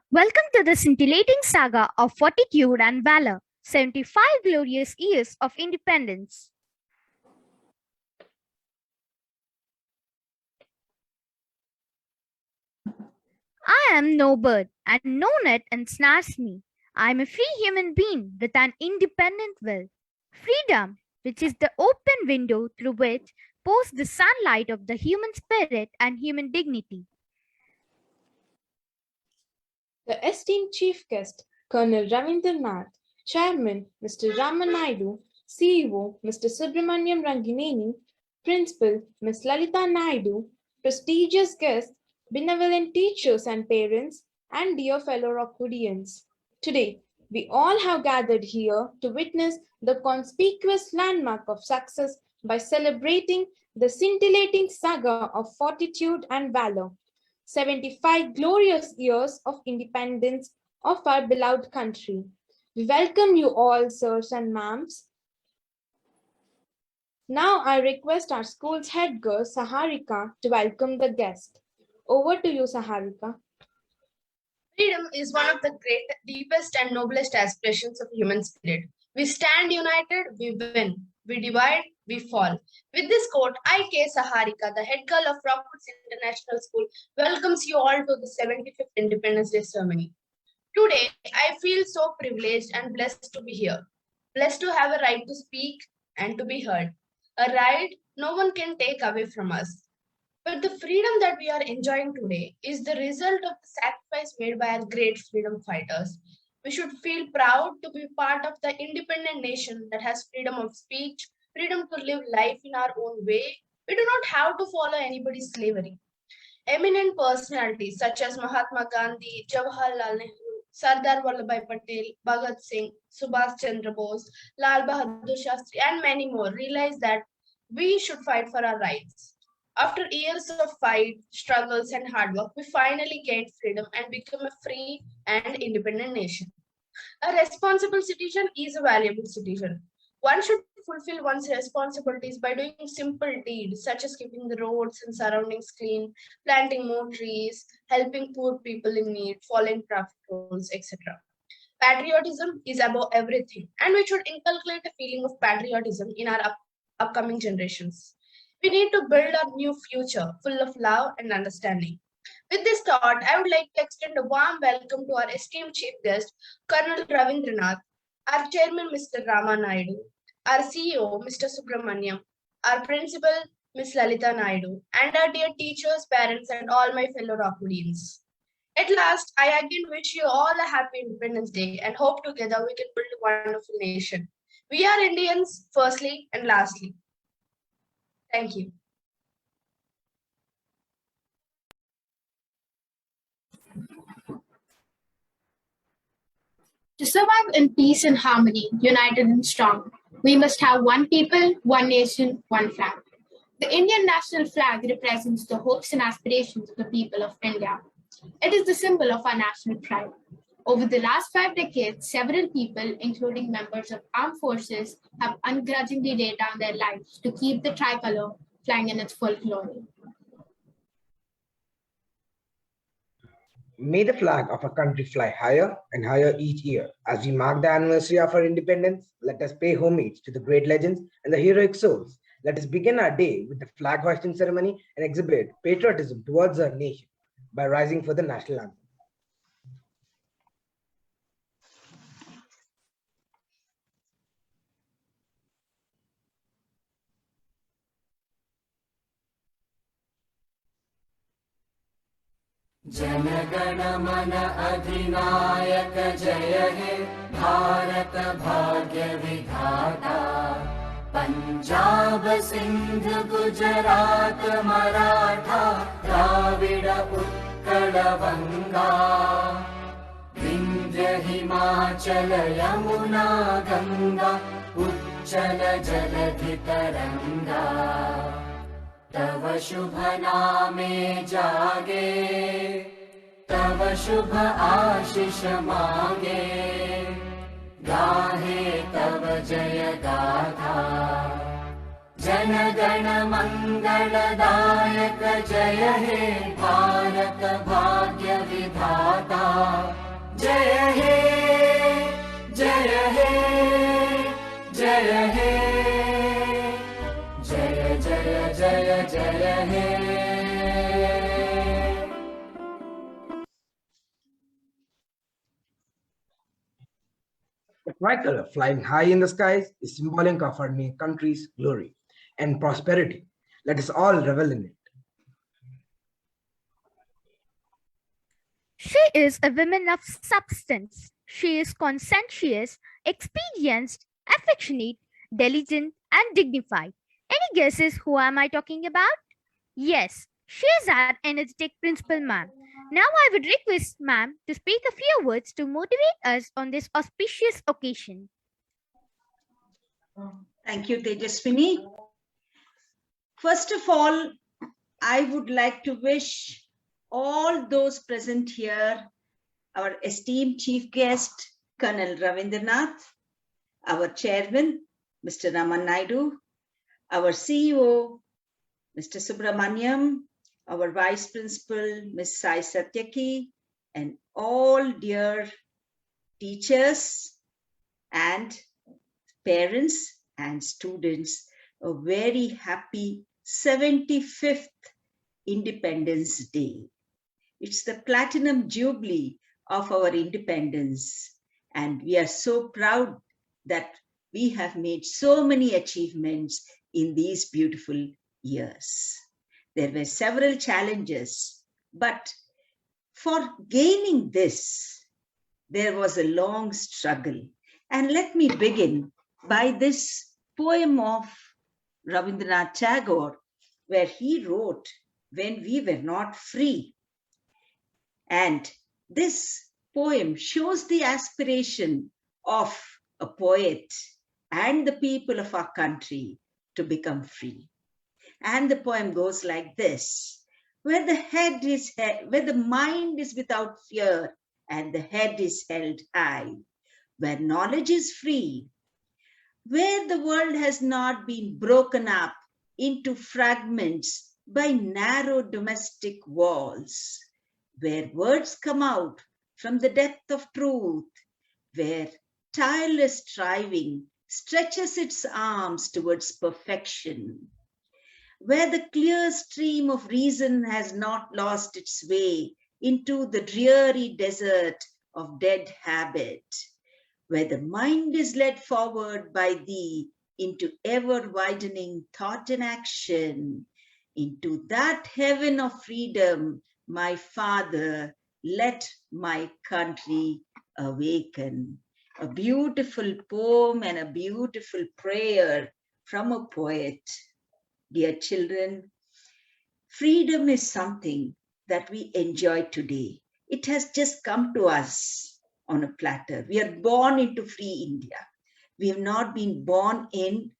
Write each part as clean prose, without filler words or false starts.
Welcome to the scintillating saga of fortitude and valor, 75 glorious years of independence. I am no bird, and no net ensnares me. I am a free human being with an independent will. Freedom, which is the open window through which pours the sunlight of the human spirit and human dignity. The esteemed chief guest, Colonel Ravindranath, Chairman Mr. Ramanaidu, CEO Mr. Subramaniam Rangineni, Principal Ms. Lalita Naidu, prestigious guests, benevolent teachers and parents, and dear fellow Rockwoodians. Today, we all have gathered here to witness the conspicuous landmark of success by celebrating the scintillating saga of fortitude and valor. 75 glorious years of independence of our beloved country. We welcome you all, sirs and ma'ams. Now I request our school's head girl, Saharika, to welcome the guest. Over to you, Saharika. Freedom is one of the deepest and noblest aspirations of human spirit. We stand united, we win. We divide, we fall. With this quote, I, K. Saharika, the head girl of Rockwoods International School, welcomes you all to the 75th Independence Day ceremony. Today, I feel so privileged and blessed to be here. Blessed to have a right to speak and to be heard. A right no one can take away from us. But the freedom that we are enjoying today is the result of the sacrifice made by our great freedom fighters. We should feel proud to be part of the independent nation that has freedom of speech, freedom to live life in our own way. We do not have to follow anybody's slavery. Eminent personalities such as Mahatma Gandhi, Jawaharlal Nehru, Sardar Vallabhbhai Patel, Bhagat Singh, Subhash Chandra Bose, Lal Bahadur Shastri, and many more realized that we should fight for our rights. After years of fight, struggles, and hard work, we finally gained freedom and become a free and independent nation. A responsible citizen is a valuable citizen. One should fulfill one's responsibilities by doing simple deeds such as keeping the roads and surroundings clean, planting more trees, helping poor people in need, following traffic rules, etc. Patriotism is above everything, and we should inculcate a feeling of patriotism in our upcoming generations. We need to build a new future full of love and understanding. With this thought, I would like to extend a warm welcome to our esteemed chief guest, Colonel Ravindranath, our chairman, Mr. Ramanaidu, our CEO, Mr. Subramaniam, our principal, Ms. Lalita Naidu, and our dear teachers, parents, and all my fellow Rockwoodians. At last, I again wish you all a happy Independence Day and hope together we can build a wonderful nation. We are Indians, firstly and lastly. Thank you. To survive in peace and harmony, united and strong, we must have one people, one nation, one flag. The Indian national flag represents the hopes and aspirations of the people of India. It is the symbol of our national pride. Over the last 5 decades, several people, including members of armed forces, have ungrudgingly laid down their lives to keep the tricolor flying in its full glory. May the flag of our country fly higher and higher each year. As we mark the anniversary of our independence, let us pay homage to the great legends and the heroic souls. Let us begin our day with the flag hoisting ceremony and exhibit patriotism towards our nation by rising for the national anthem. जनगण मन अधिनायक जय हे भारत भाग्य विधाता पंजाब सिंध गुजरात मराठा द्राविड उत्कल बंगा विंध्य हिमाचल यमुना गंगा उच्चल जलधि तरंगा तव शुभ नामे जागे तव शुभ आशीष मांगे गाहे तव जय गाथा जन गण मंगलदायक जय हे भारत भाग्य विधाता जय हे जय हे जय हे जय जय जय जय हे The tricolor flying high in the skies is symbolic of our country's glory and prosperity. Let us all revel in it. She is a woman of substance. She is conscientious, experienced, affectionate, diligent, and dignified. Any guesses who am I talking about? Yes, she is our energetic principal, ma'am. Now I would request ma'am to speak a few words to motivate us on this auspicious occasion. Thank you, Tejaswini. First of all, I would like to wish all those present here, our esteemed chief guest, Colonel Ravindranath, our chairman, Mr. Raman Naidu, our CEO, Mr. Subramaniam, our vice principal, Ms. Sai Satyaki, and all dear teachers and parents and students, a very happy 75th Independence Day. It's the platinum jubilee of our independence, and we are so proud that we have made so many achievements in these beautiful years. There were several challenges, but for gaining this, there was a long struggle. And let me begin by this poem of Rabindranath Tagore, where he wrote, "When we were not free." And this poem shows the aspiration of a poet and the people of our country to become free. And the poem goes like this: where the mind is without fear and the head is held high, where knowledge is free, where the world has not been broken up into fragments by narrow domestic walls, where words come out from the depth of truth, where tireless striving stretches its arms towards perfection, where the clear stream of reason has not lost its way into the dreary desert of dead habit, where the mind is led forward by thee into ever-widening thought and action, into that heaven of freedom, my Father, let my country awaken. A beautiful poem and a beautiful prayer from a poet. Dear children, freedom is something that we enjoy today. It has just come to us on a platter. We are born into free India. We have not been born in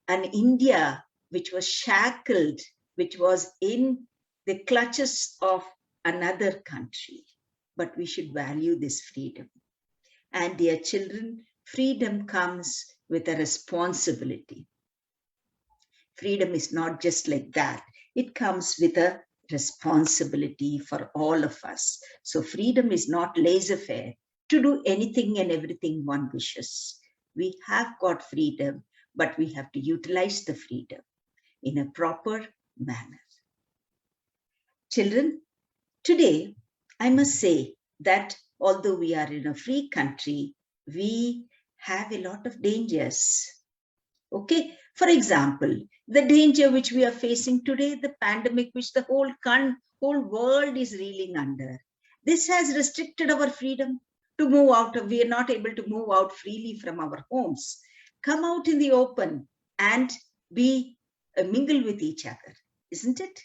an India which was shackled, which was in the clutches of another country. But we should value this freedom. And dear children, freedom comes with a responsibility. Freedom is not just like that. It comes with a responsibility for all of us. So freedom is not laissez-faire to do anything and everything one wishes. We have got freedom, but we have to utilize the freedom in a proper manner. Children, today I must say that although we are in a free country, we have a lot of dangers. Okay, for example, the danger which we are facing today, the pandemic which the whole world is reeling under. This has restricted our freedom to move out. We are not able to move out freely from our homes. Come out in the open and mingle with each other, isn't it?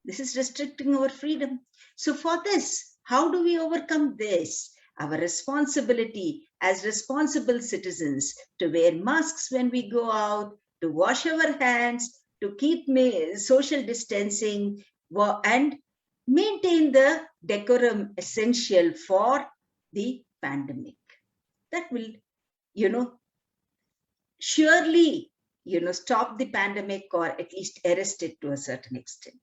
This is restricting our freedom. So for this, how do we overcome this? Our responsibility as responsible citizens to wear masks when we go out, to wash our hands, to keep social distancing, and maintain the decorum essential for the pandemic. That will, surely, stop the pandemic or at least arrest it to a certain extent.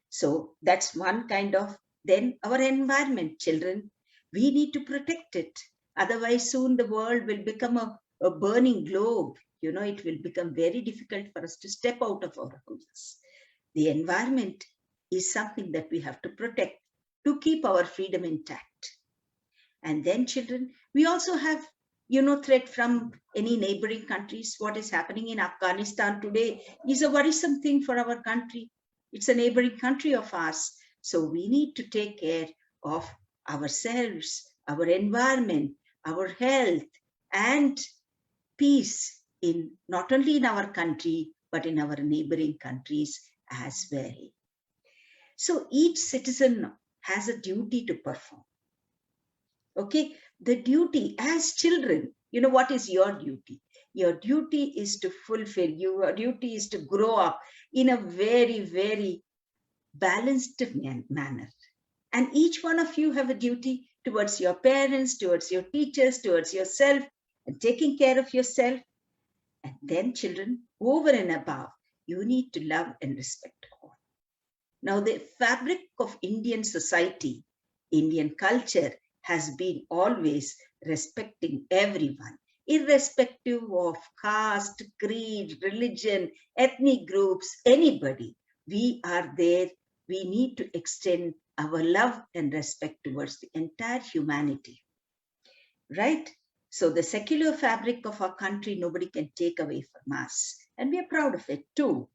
So that's one kind of, then our environment, children. We need to protect it. Otherwise, soon the world will become a burning globe. It will become very difficult for us to step out of our houses. The environment is something that we have to protect to keep our freedom intact. And then, children, we also have, threat from any neighboring countries. What is happening in Afghanistan today is a worrisome thing for our country. It's a neighboring country of ours. So we need to take care of ourselves, our environment, our health, and peace in not only in our country, but in our neighboring countries as well. So each citizen has a duty to perform. Okay, the duty as children, what is your duty? Your duty is to fulfill, your duty is to grow up in a very, very balanced manner. And each one of you have a duty towards your parents, towards your teachers, towards yourself, and taking care of yourself. And then, children, over and above, you need to love and respect all. Now, the fabric of Indian society, Indian culture, has been always respecting everyone, irrespective of caste, creed, religion, ethnic groups, anybody. We are there. We need to extend our love and respect towards the entire humanity, right? So the secular fabric of our country, nobody can take away from us. And we are proud of it too.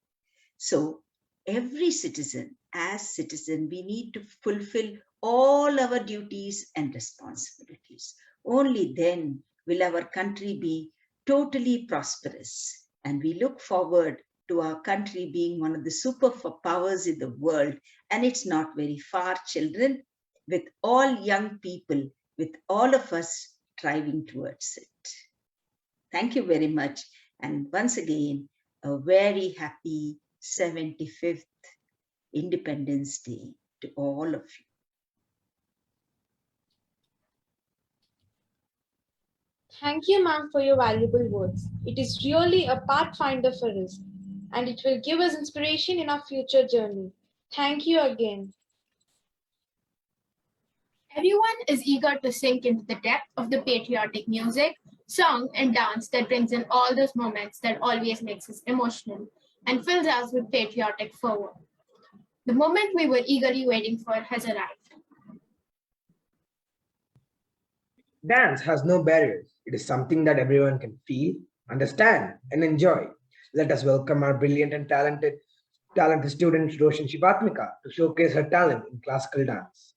So every citizen, as citizen, we need to fulfill all our duties and responsibilities. Only then will our country be totally prosperous. And we look forward to our country being one of the superpowers in the world. And it's not very far, children, with all young people, with all of us striving towards it. Thank you very much. And once again, a very happy 75th Independence Day to all of you. Thank you, ma'am, for your valuable words. It is really a pathfinder for us, and it will give us inspiration in our future journey. Thank you again. Everyone is eager to sink into the depth of the patriotic music, song, and dance that brings in all those moments that always makes us emotional and fills us with patriotic fervor. The moment we were eagerly waiting for has arrived. Dance has no barriers. It is something that everyone can feel, understand, and enjoy. Let us welcome our brilliant and talented student Roshan Shivatmika to showcase her talent in classical dance.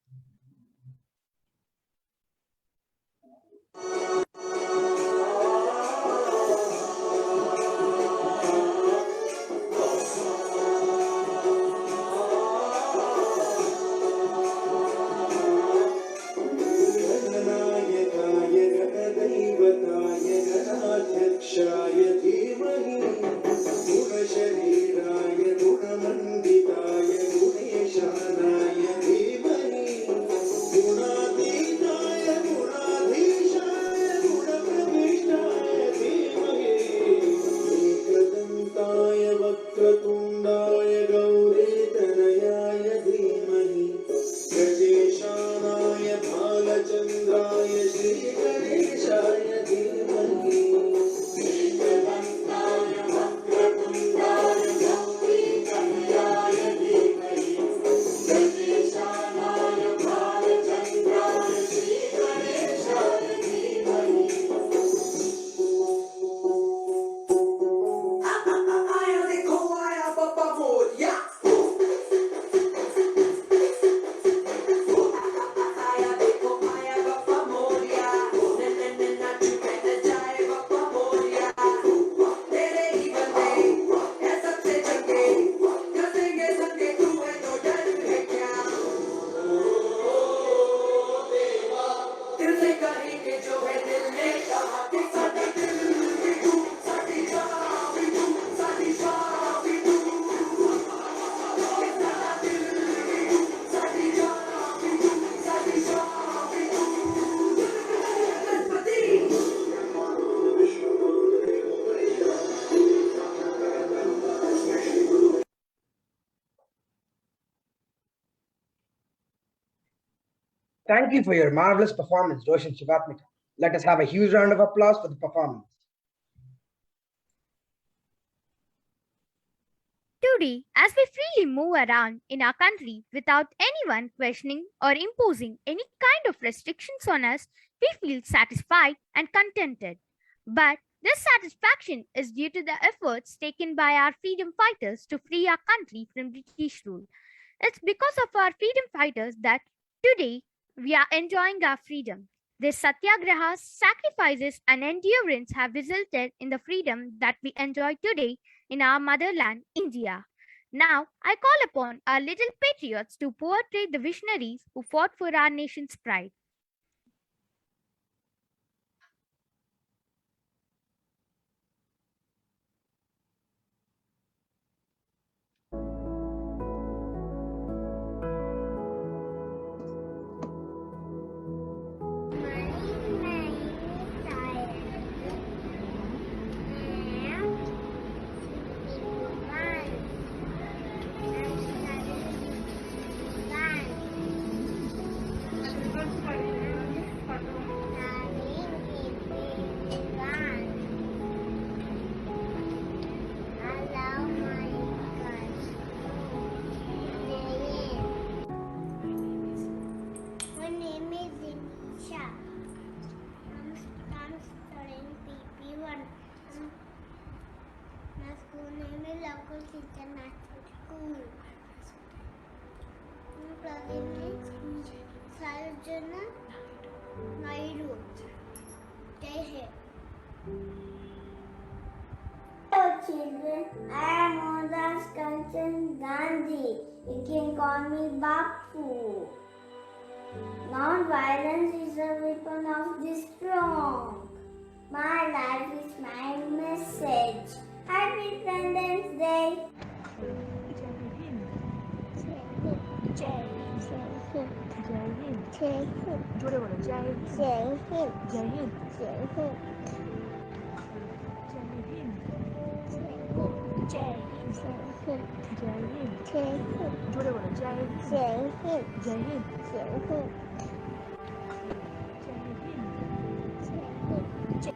Thank you for your marvelous performance, Roshan Shivatmika. Let us have a huge round of applause for the performance. Today, as we freely move around in our country without anyone questioning or imposing any kind of restrictions on us, we feel satisfied and contented. But this satisfaction is due to the efforts taken by our freedom fighters to free our country from British rule. It's because of our freedom fighters that today we are enjoying our freedom. Their satyagrahas, sacrifices, and endurance have resulted in the freedom that we enjoy today in our motherland, India. Now, I call upon our little patriots to portray the visionaries who fought for our nation's pride. My name is Dinisha. I'm studying PP1. My school name is Local Teacher National School. My class name is Sarjana Naidu. Jai Hind. Hello children, I am Modas Kanchan Gandhi. You can call me Bapu. Non-violence is a weapon of the strong. My life is my message. Happy Independence Day.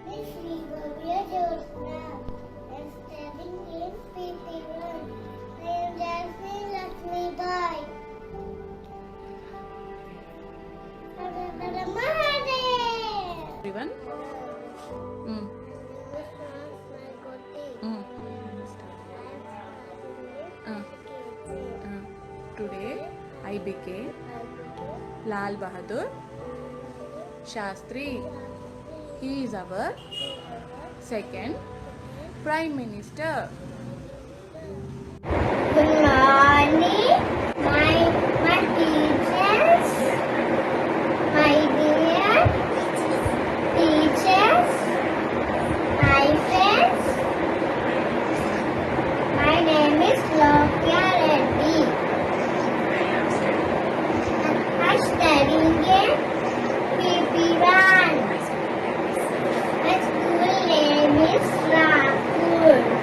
Miss Vigo, where yours now? I'm studying in PP1. I am Jasmine Lakshmi Bai. Everyone? Today I became Lal Bahadur Shastri. He is our second Prime Minister. Good morning, my teachers, my dear teachers, my friends. My name is Lokya Reddy. I'm studying in PP1. My school name is Rockwoods.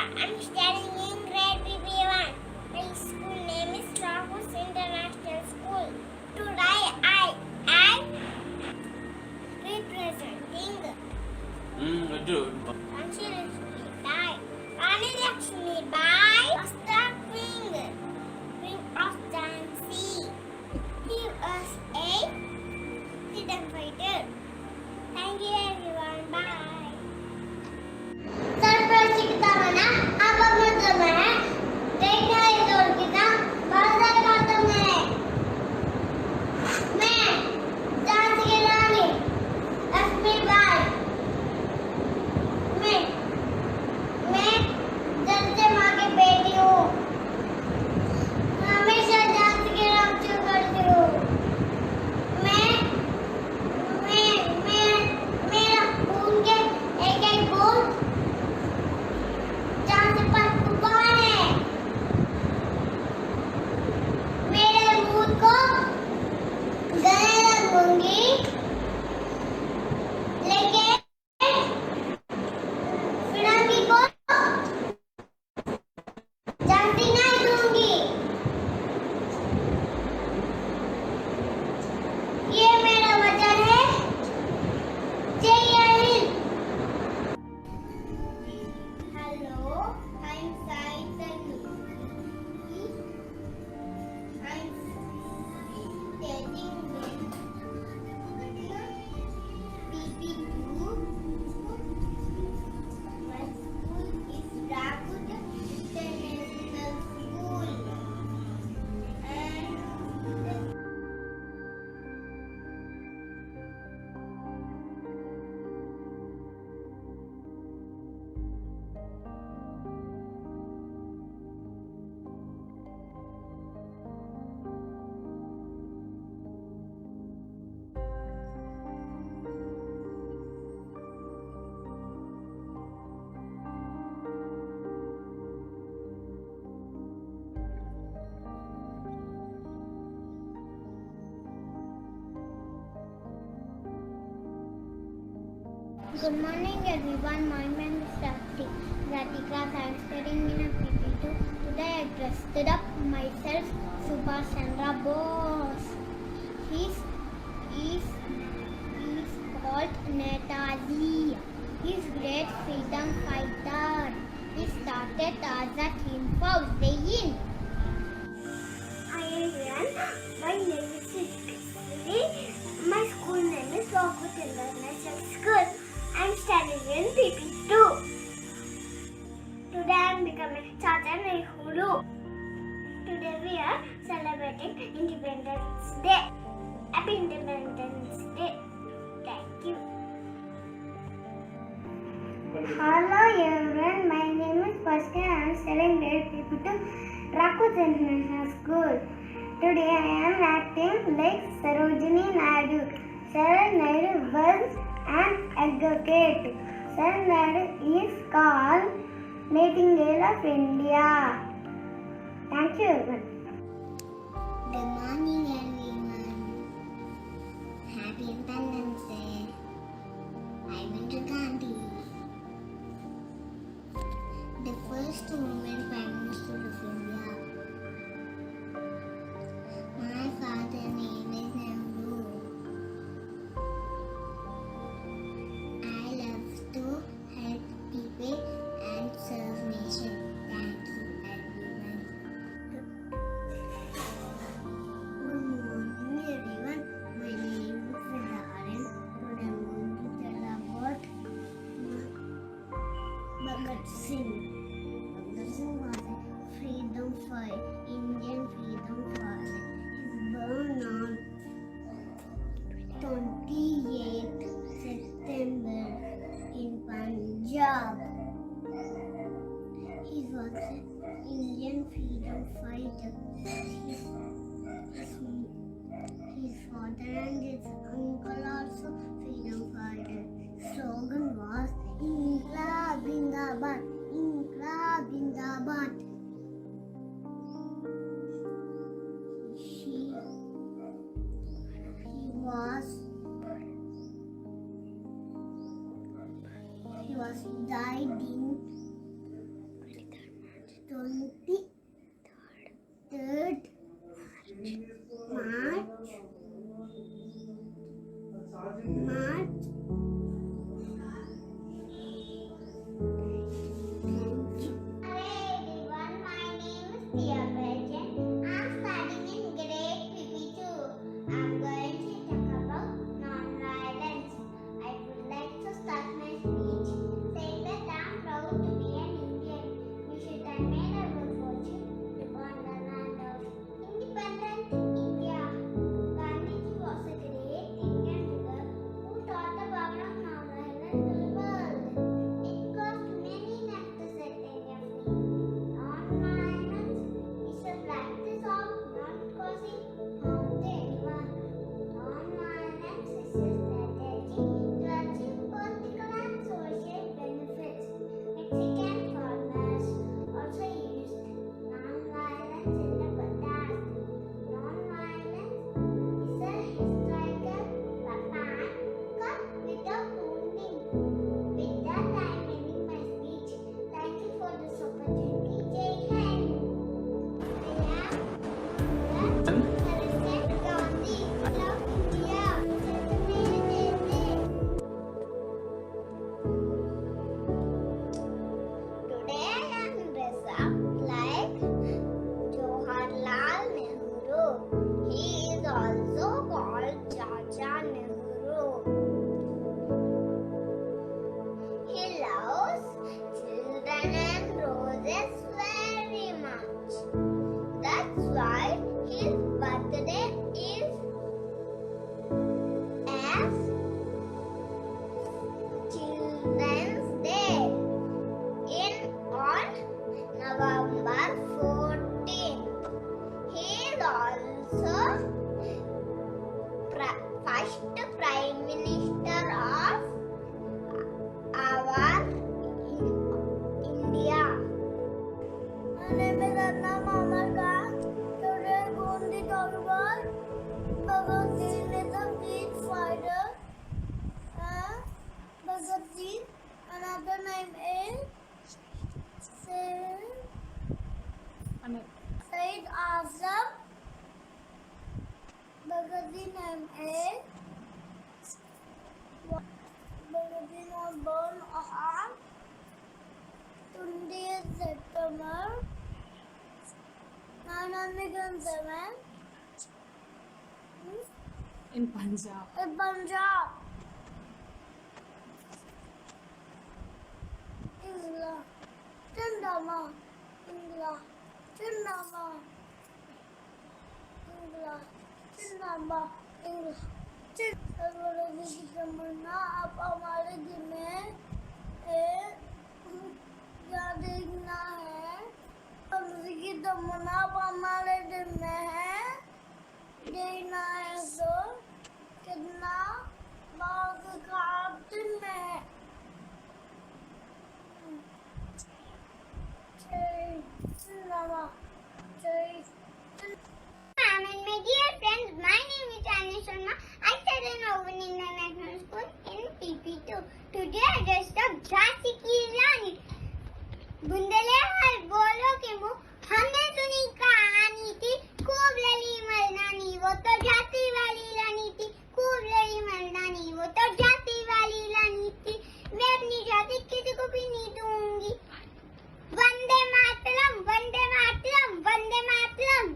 I'm studying in grade PP1. My school name is Rockwoods International School. Today I am representing Ranchi Lakshmi Bai was the queen of Jhansi. He was a freedom fighter. Thank you everyone. Bye. सर्वशिक्षितमना अपमतमः टेक्नोलॉजिका भारतमातमः मैं झांसी की रानी लक्ष्मीबाई मैं जनता माँ की बेटी हूँ। हमेशा झांसी की रक्षा करती हूँ। मेरा खून के एक बूंद झांसी पर कुर्बान है। मेरे दूध को गले लगूंगी, लेकिन फिरंगी को झांसी नहीं दूंगी। ये मेरा वचन है। जय Hind. Hello, I'm Sai Tanu. I'm studying with PP2. My school is Rockwoods International School. And good morning everyone. My name is Ratika. I am studying in a PP2. Today I dressed up myself Subhash Chandra Bose. He's called Netaji. He's great freedom fighter. He started as a team for Zayn. Hi everyone. My name is Sri. My school name is Rockwoods International School. I'm studying in PP2. Today I'm becoming Chacha Nehru. Today we are celebrating Independence Day. Happy Independence Day. Thank you. Hello everyone. My name is Pascal. I'm studying grade PP2 Rockwoods International School. Today I am acting like Sarojini Naidu. Sarojini Naidu was an advocate. Sarojini Naidu is called Nightingale of India. Thank you everyone. Good morning everyone. Happy Independence Day. I'm Indira Gandhi, the first woman Prime Minister of India. My father's name is Nehru. I love to help people and serve nation. Thank you everyone. Good morning everyone. My name is Siddharth. Today I'm going to tell about Bhagat Singh. Bhagat Singh was a freedom fighter, Indian freedom fighter. He was born on 28th September in Punjab. He was an Indian freedom fighter. His father and his uncle also freedom fighter. Slogan was Inqilab Zindabad, Inqilab Zindabad. He was died in 23rd March. Hey everyone, my name is Tia Virgin. I'm studying in grade Pvt. I'm going to talk about non-violence. I would like to start my speech saying that I'm proud to be an Indian. We should admire our fortune upon the land of independent India. Gandhiji was a great Indian leader who taught the power of non-violence to the world. It cost many necks to set India free. Non-violence is a practice of not causing harm to anyone. Non-violence is a strategy to achieve political and social benefits. Mexican farmers also used non-violence in the past. Non-violence is a historical weapon cut without wounding. With that, I am ending my speech. Thank you for this opportunity. Jai Hind. I am President Gandhi. Love India. Today I am dressed up like Jawaharlal Nehru. He is also called Chacha Nehru. He loves children and roses very much. That's why his birthday is as Children's Day on November 14th. He is also first Prime Minister of our India. My name is Anna Mamar Khan. Today I'm going to talk about Bhagat Singh is a freedom fighter. Bhagat Singh, another name is Said Azam. Bhagat Singh name is Bhagat Singh was born on 20th September 1907 In Punjab. in Punjab. Ingla, Chindama, Ingla, Chindama, Ingla, Chindama, Ingla. सर्वरोगी की तमन्ना आप हमारे दिल में क्या देखना है सर्वरोगी की तमन्ना आप हमारे दिल में है देखना है तो कितना बहुत खातिर में है And my dear friends, my name is Anya Sharma. I study in Open International School in PP2. Today I dressed up Jhansi ki Rani. बुंदेलहर बोलो के मुँह हमने सुनी कहानी थी खूब लड़ी मर्दानी वो तो जाति वाली रानी थी खूब लड़ी मर्दानी वो तो जाति वाली रानी थी मैं अपनी जाति किसी को भी नहीं दूंगी Vande Mataram Vande Mataram Vande Mataram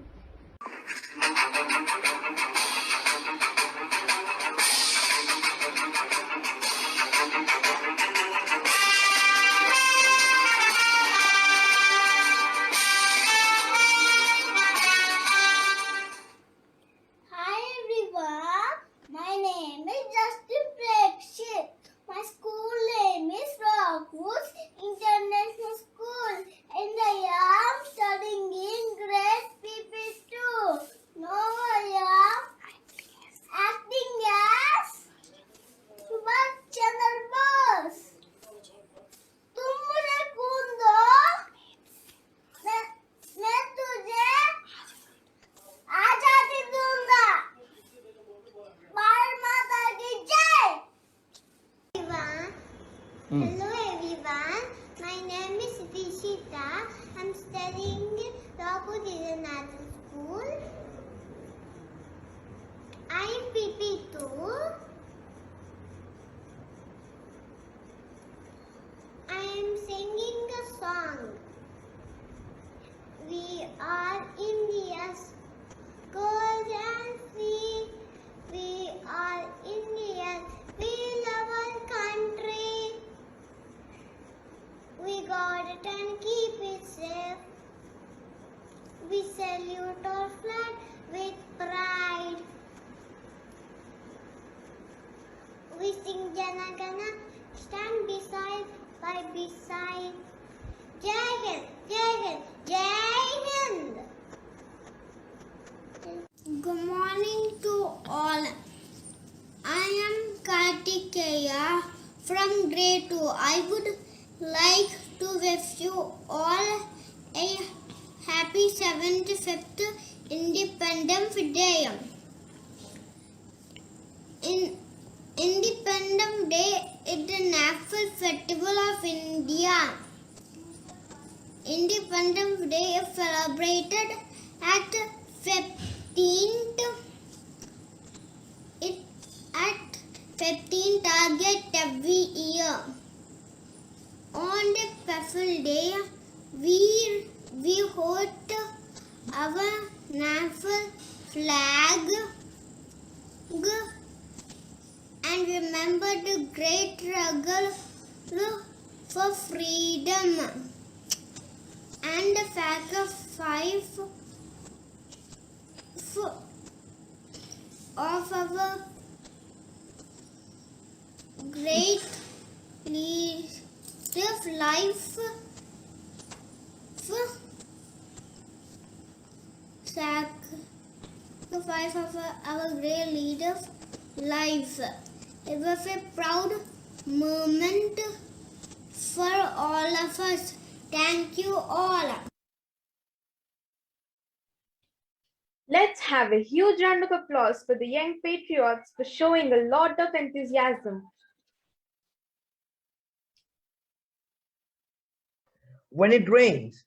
Hi everyone, my name is Justin Prakshit. My school name is Rockwoods International School and I am studying in grade PP2. Now I am acting as Subhash Chandra Bose. तुम मुझे खून दो मैं तुझे आजादी दूंगा भारत माता की जय Hello everyone, my name is Rishita. I'm studying studying Rockwoods International School. I am PP2. I am singing a song. We are India's gold and free. We are Indians. We love our country. We guard it and keep it safe. We salute our flag with pride. We sing Jana Gana, stand beside by beside. Jai Hind, Jai Hind, Jai Hind. Good morning to all. I am Kartikeya from grade 2. I would like to wish you all a happy 75th Independence Day. Independence Day is the national festival of India. Independence Day is celebrated at 15th August every year. On the special day, we hoist our national flag and remember the great struggle for freedom and the sacrifice of our great life sacrifice of our great leader's life. It was a proud moment for all of us. Thank you all. Let's have a huge round of applause for the young patriots for showing a lot of enthusiasm. When it rains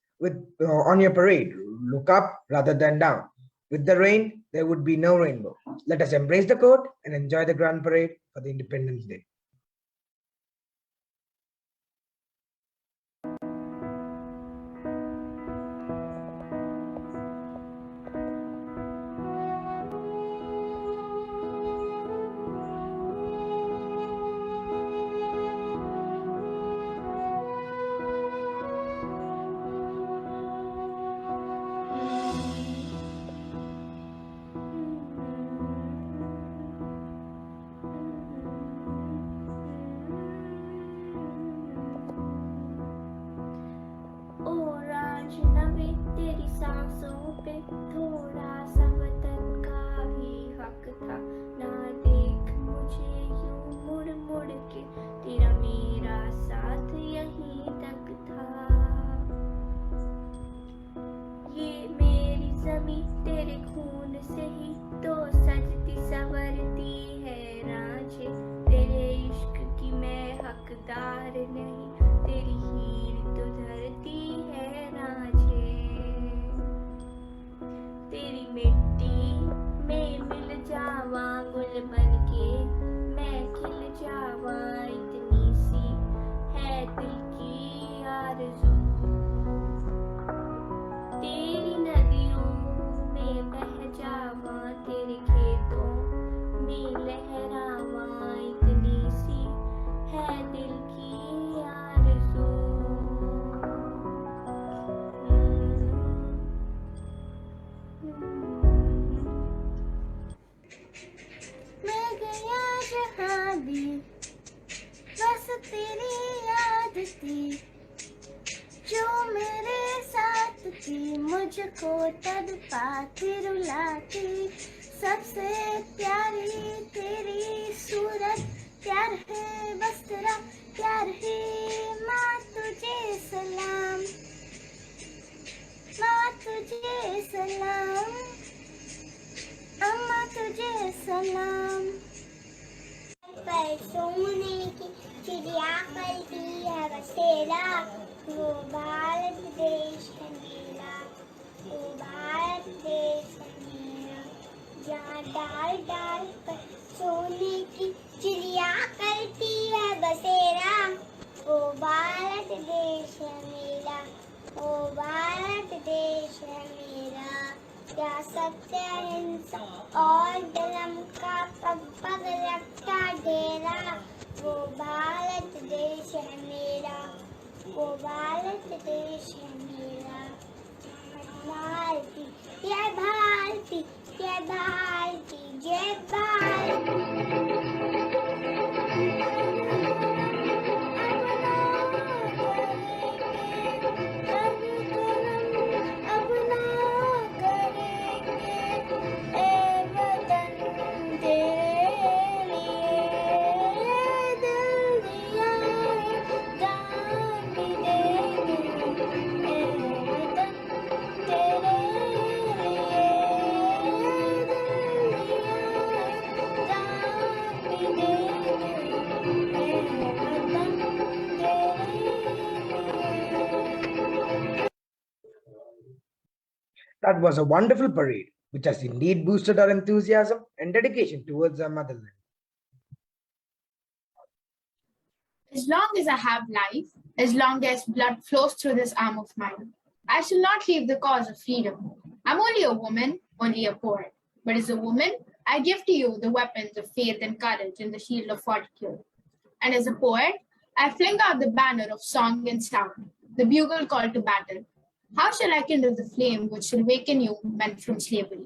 on your parade, look up rather than down. With the rain, there would be no rainbow. Let us embrace the quote and enjoy the grand parade for the Independence Day. तेरी सांसों पे थोड़ा सा वतन का भी हक था ना देख मुझे यूं मुड़ मुड़ के तेरा मेरा साथ यहीं तक था ये मेरी ज़मीं तेरे खून से ही तो सजती संवरती है रांझे तेरे इश्क की मैं हकदार नहीं तेरी हीर तो धरती है रांझे तेरी मिट्टी में मिल जावा गुल बनके मैं खिल जावा इतनी सी है दिल की आरज़ू तेरी नदियों में बह जावा तेरे खेतों में लहरावा इतनी सी है दिल की आरज़ू मैं गया जहाँ भी बस तेरी याद थी जो मेरे साथ थी मुझको तड़पाती रुलाती सबसे प्यारी तेरी सूरत प्यार है बस तेरा प्यार है माँ तुझे सलाम माँ तुझे सलाम अम्मा तुझे सलाम. I felt so many की चिड़िया करती है बसेरा, वो भारत देश है मेरा, वो भारत देश है मेरा। जहाँ डाल डाल पर सोने की चिड़िया करती है बसेरा, वो भारत देश है मेरा, वो भारत देश है मेरा। क्या सत्य अहिंसा और धर्म का पग पग रखता डेरा, वो भारत देश है मेरा, वो भारत देश है मेरा। भारती जय भारती, जय भारती, जय Bharti. That was a wonderful parade, which has indeed boosted our enthusiasm and dedication towards our motherland. As long as I have life, as long as blood flows through this arm of mine, I shall not leave the cause of freedom. I'm only a woman, only a poet. But as a woman, I give to you the weapons of faith and courage and the shield of fortitude. And as a poet, I fling out the banner of song and sound, the bugle call to battle. How shall I kindle the flame which shall waken you men from slavery?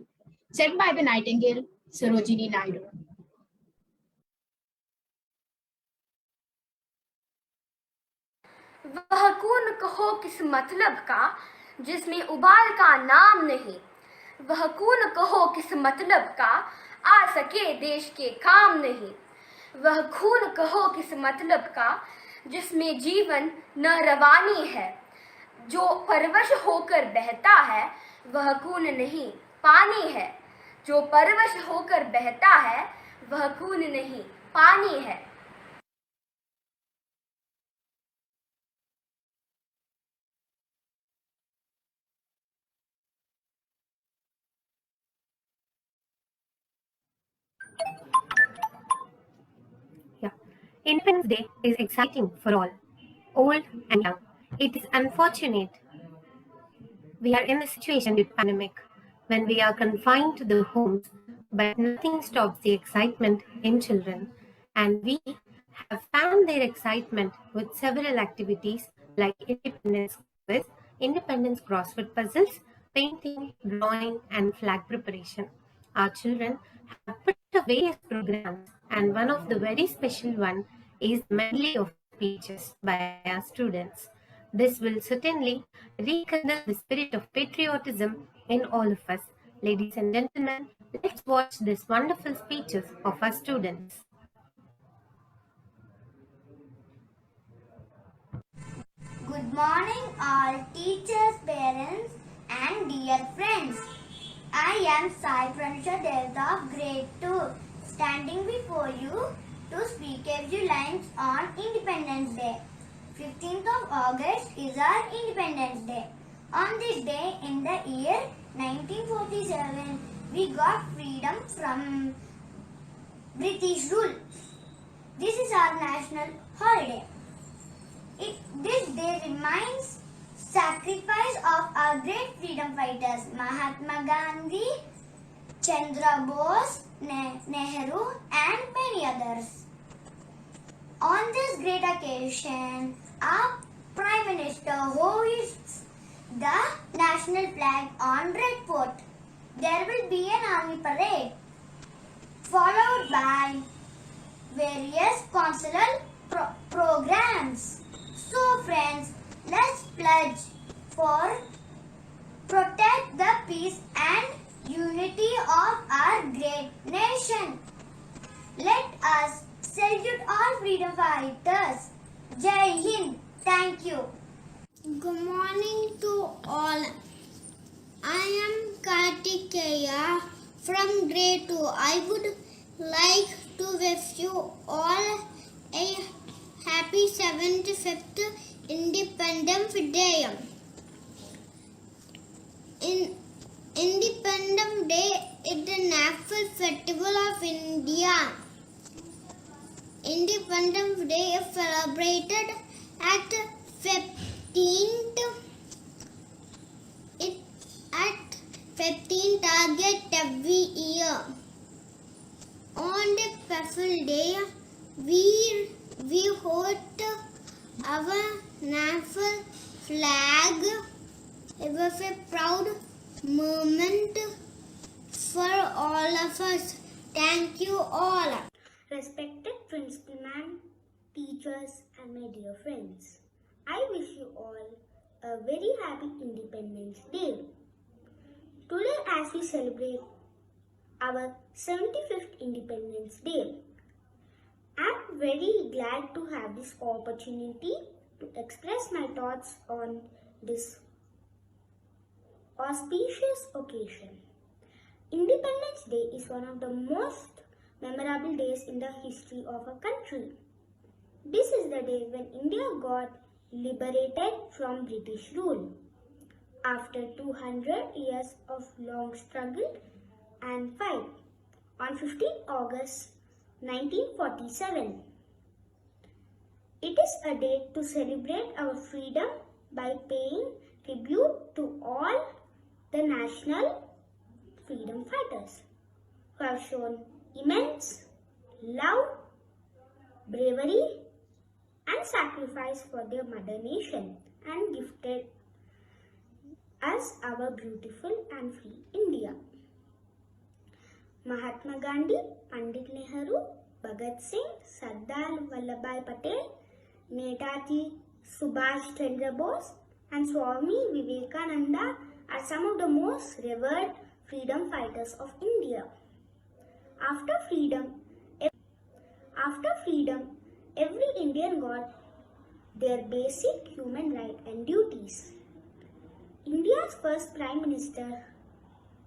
Said by the nightingale, Sarojini Naidu. वह खून कहो किस मतलब का जिसमें उबाल का नाम नहीं, वह खून कहो किस मतलब का आ सके देश के काम नहीं, वह खून कहो किस मतलब का जिसमें जीवन न रवानी है, जो परवश होकर बहता है वह खून नहीं पानी है, जो परवश होकर बहता है वह खून नहीं पानी है। Independence Day is exciting for all, old and young. It is unfortunate we are in a situation due to pandemic when we are confined to the homes, but nothing stops the excitement in children. And we have found their excitement with several activities like independence quiz, independence crossword puzzles, painting, drawing, and flag preparation. Our children have put up various programs, and one of the very special one is medley of speeches by our students. This will certainly rekindle the spirit of patriotism in all of us. Ladies and gentlemen, let's watch these wonderful speeches of our students. Good morning, all teachers, parents, and dear friends. I am Sai Pranisha Devda of grade 2, standing before you to speak a few lines on Independence Day. 15th of August is our Independence Day. On this day in the year 1947, we got freedom from British rule. This is our national holiday. This day reminds sacrifice of our great freedom fighters Mahatma Gandhi, Chandra Bose, Nehru, and many others. On this great occasion, our Prime Minister hoists the national flag on Red Fort. There will be an army parade, followed by various council programs. So friends, let's pledge for protect the peace and unity of our great nation. Let us salute all freedom fighters. Jai Hind. Thank you. Good morning to all. I am Kartikeya from grade 2. I would like to wish you all a happy 75th Independence Day. Independence Day is the national festival of India. Independence Day is celebrated at 15th August every year. On the special day, we hoist our national flag. It was a proud moment for all of us. Thank you all. Respected principal ma'am, teachers and my dear friends, I wish you all a very happy Independence Day. Today as we celebrate our 75th Independence Day, I'm very glad to have this opportunity to express my thoughts on this auspicious occasion. Independence Day is one of the most memorable days in the history of our country. This is the day when India got liberated from British rule after 200 years of long struggle and fight on 15 August 1947. It is a day to celebrate our freedom by paying tribute to all the national freedom fighters who have shown immense love, bravery and sacrifice for their mother nation and gifted us our beautiful and free India. Mahatma Gandhi, Pandit Nehru, Bhagat Singh, Sardar Vallabhbhai Patel, Netaji Subhash Chandra Bose and Swami Vivekananda are some of the most revered freedom fighters of India. After freedom, every Indian got their basic human rights and duties. India's first Prime Minister,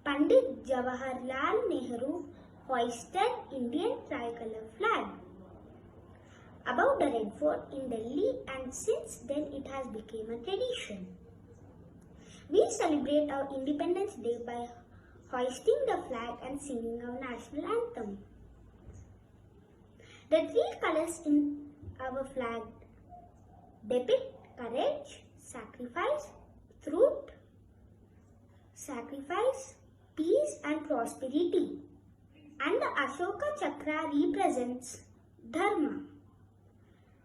Pandit Jawaharlal Nehru, hoisted Indian tricolor flag above the Red Fort in Delhi, and since then it has become a tradition. We celebrate our Independence Day by hoisting the flag and singing our national anthem. The three colors in our flag depict courage, sacrifice, peace and prosperity. And the Ashoka Chakra represents Dharma.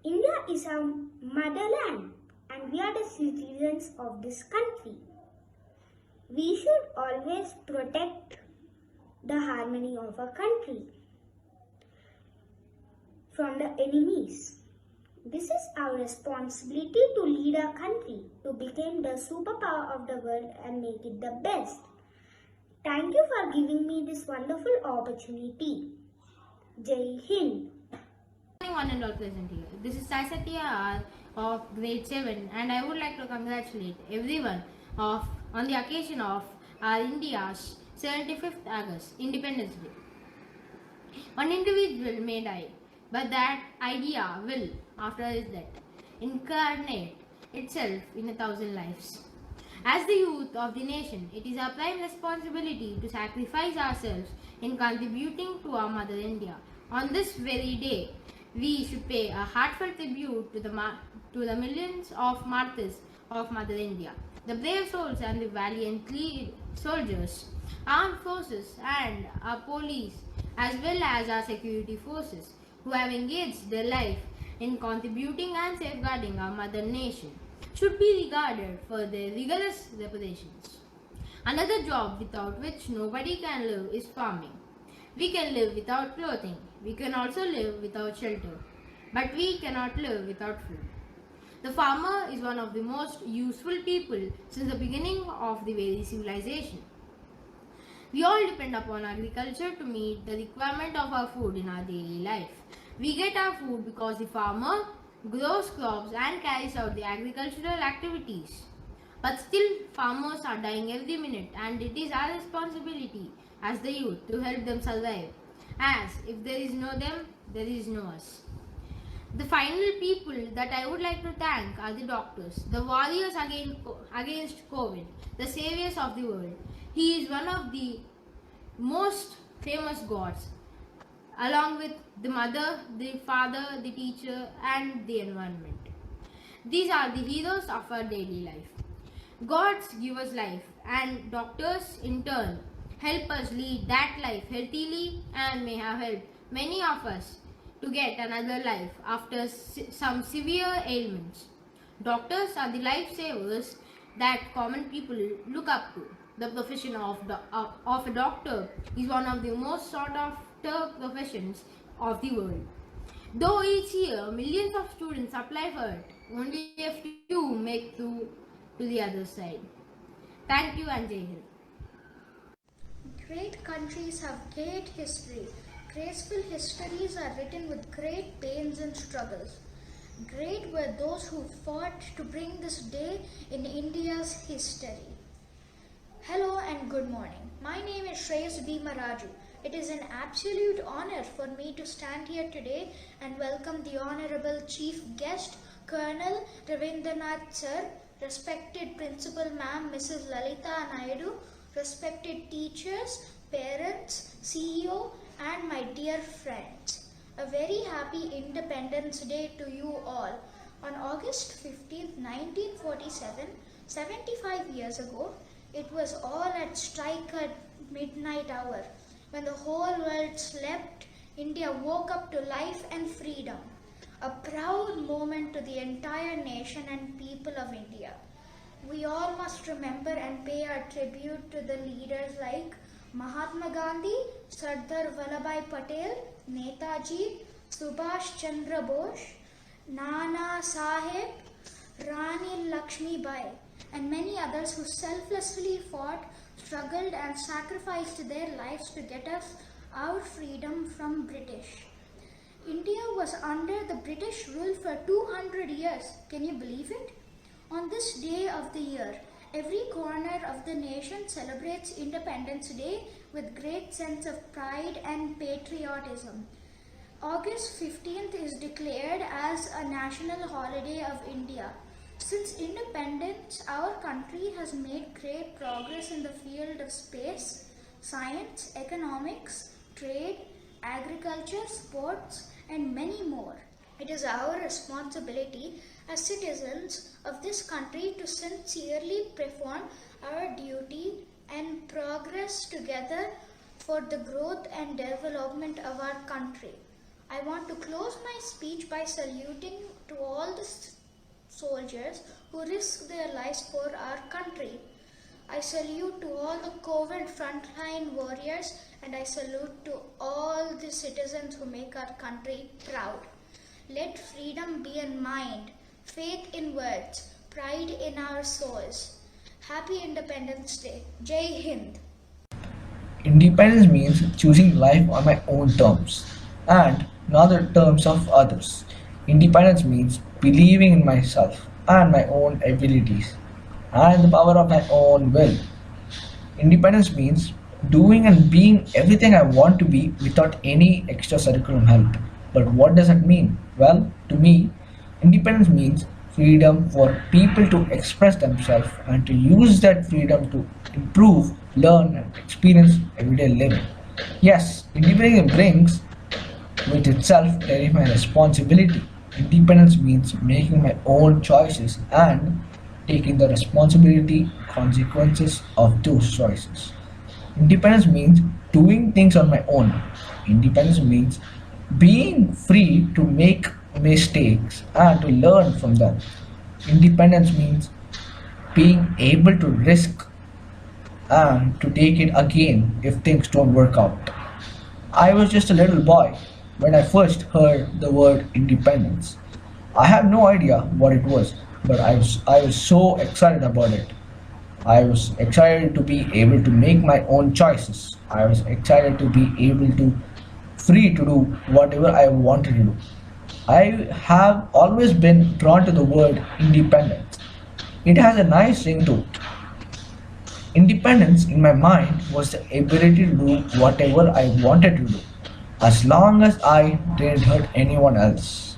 India is our motherland and we are the citizens of this country. We should always protect the harmony of our country from the enemies. This is our responsibility to lead our country to become the superpower of the world and make it the best. Thank you for giving me this wonderful opportunity. Jai Hind. Good morning, one and all present here. This is Sai Satya R of grade 7 and I would like to congratulate everyone on the occasion of our India's 75th August Independence Day. One individual may die, but that idea will, after his death, incarnate itself in 1,000 lives. As the youth of the nation, it is our prime responsibility to sacrifice ourselves in contributing to our Mother India. On this very day, we should pay a heartfelt tribute to the millions of martyrs of Mother India, the brave souls and the valiant soldiers, armed forces and our police, as well as our security forces, who have engaged their life in contributing and safeguarding our mother nation, should be regarded for their rigorous reparations. Another job without which nobody can live is farming. We can live without clothing. We can also live without shelter. But we cannot live without food. The farmer is one of the most useful people since the beginning of the very civilization. We all depend upon agriculture to meet the requirement of our food in our daily life. We get our food because the farmer grows crops and carries out the agricultural activities. But still, farmers are dying every minute and it is our responsibility as the youth to help them survive. As if there is no them, there is no us. The final people that I would like to thank are the doctors, the warriors against COVID, the saviors of the world. He is one of the most famous gods, along with the mother, the father, the teacher, and the environment. These are the heroes of our daily life. Gods give us life, and doctors, in turn, help us lead that life healthily and may have helped many of us to get another life after some severe ailments. Doctors are the lifesavers that common people look up to. The profession of a doctor is one of the most sought after professions of the world. Though each year millions of students apply for it, only a few make to the other side. Thank you and Jai Hind. Great countries have great history. Graceful histories are written with great pains and struggles. Great were those who fought to bring this day in India's history. Hello and good morning. My name is Shreyas B. Maraju. It is an absolute honor for me to stand here today and welcome the Honorable Chief Guest, Colonel Ravindranath Sir, respected Principal Ma'am Mrs. Lalita Naidu, respected teachers, parents, CEO, and my dear friends. A very happy Independence Day to you all. On August 15, 1947, 75 years ago, it was all at strike at midnight hour. When the whole world slept, India woke up to life and freedom. A proud moment to the entire nation and people of India. We all must remember and pay our tribute to the leaders like Mahatma Gandhi, Sardar Vallabhbhai Patel, Netaji, Subhash Chandra Bose, Nana Sahib, Rani Lakshmi Bai, and many others who selflessly fought, struggled and sacrificed their lives to get us our freedom from British. India was under the British rule for 200 years. Can you believe it? On this day of the year, every corner of the nation celebrates Independence Day with great sense of pride and patriotism. August 15th is declared as a national holiday of India. Since independence, our country has made great progress in the field of space, science, economics, trade, agriculture, sports, and many more. It is our responsibility as citizens of this country to sincerely perform our duty and progress together for the growth and development of our country. I want to close my speech by saluting to all the soldiers who risk their lives for our country. I salute to all the COVID frontline warriors, and I salute to all the citizens who make our country proud. Let freedom be in mind, faith in words, pride in our souls. Happy Independence Day. Jai Hind. Independence means choosing life on my own terms and not the terms of others. Independence means believing in myself and my own abilities and the power of my own will. Independence means doing and being everything I want to be without any extra curriculum help. But what does that mean? Well, to me, independence means freedom for people to express themselves and to use that freedom to improve, learn, and experience everyday living. Yes, independence brings with itself terrifying responsibility. Independence means making my own choices and taking the responsibility consequences of those choices. Independence means doing things on my own. Independence means being free to make mistakes and to learn from them. Independence means being able to risk and to take it again if things don't work out. I was just a little boy when I first heard the word independence. I had no idea what it was, but I was so excited about it. I was excited to be able to make my own choices. I was excited to be able to free to do whatever I wanted to do. I have always been drawn to the word independence. It has a nice ring to it. Independence in my mind was the ability to do whatever I wanted to do, as long as I didn't hurt anyone else.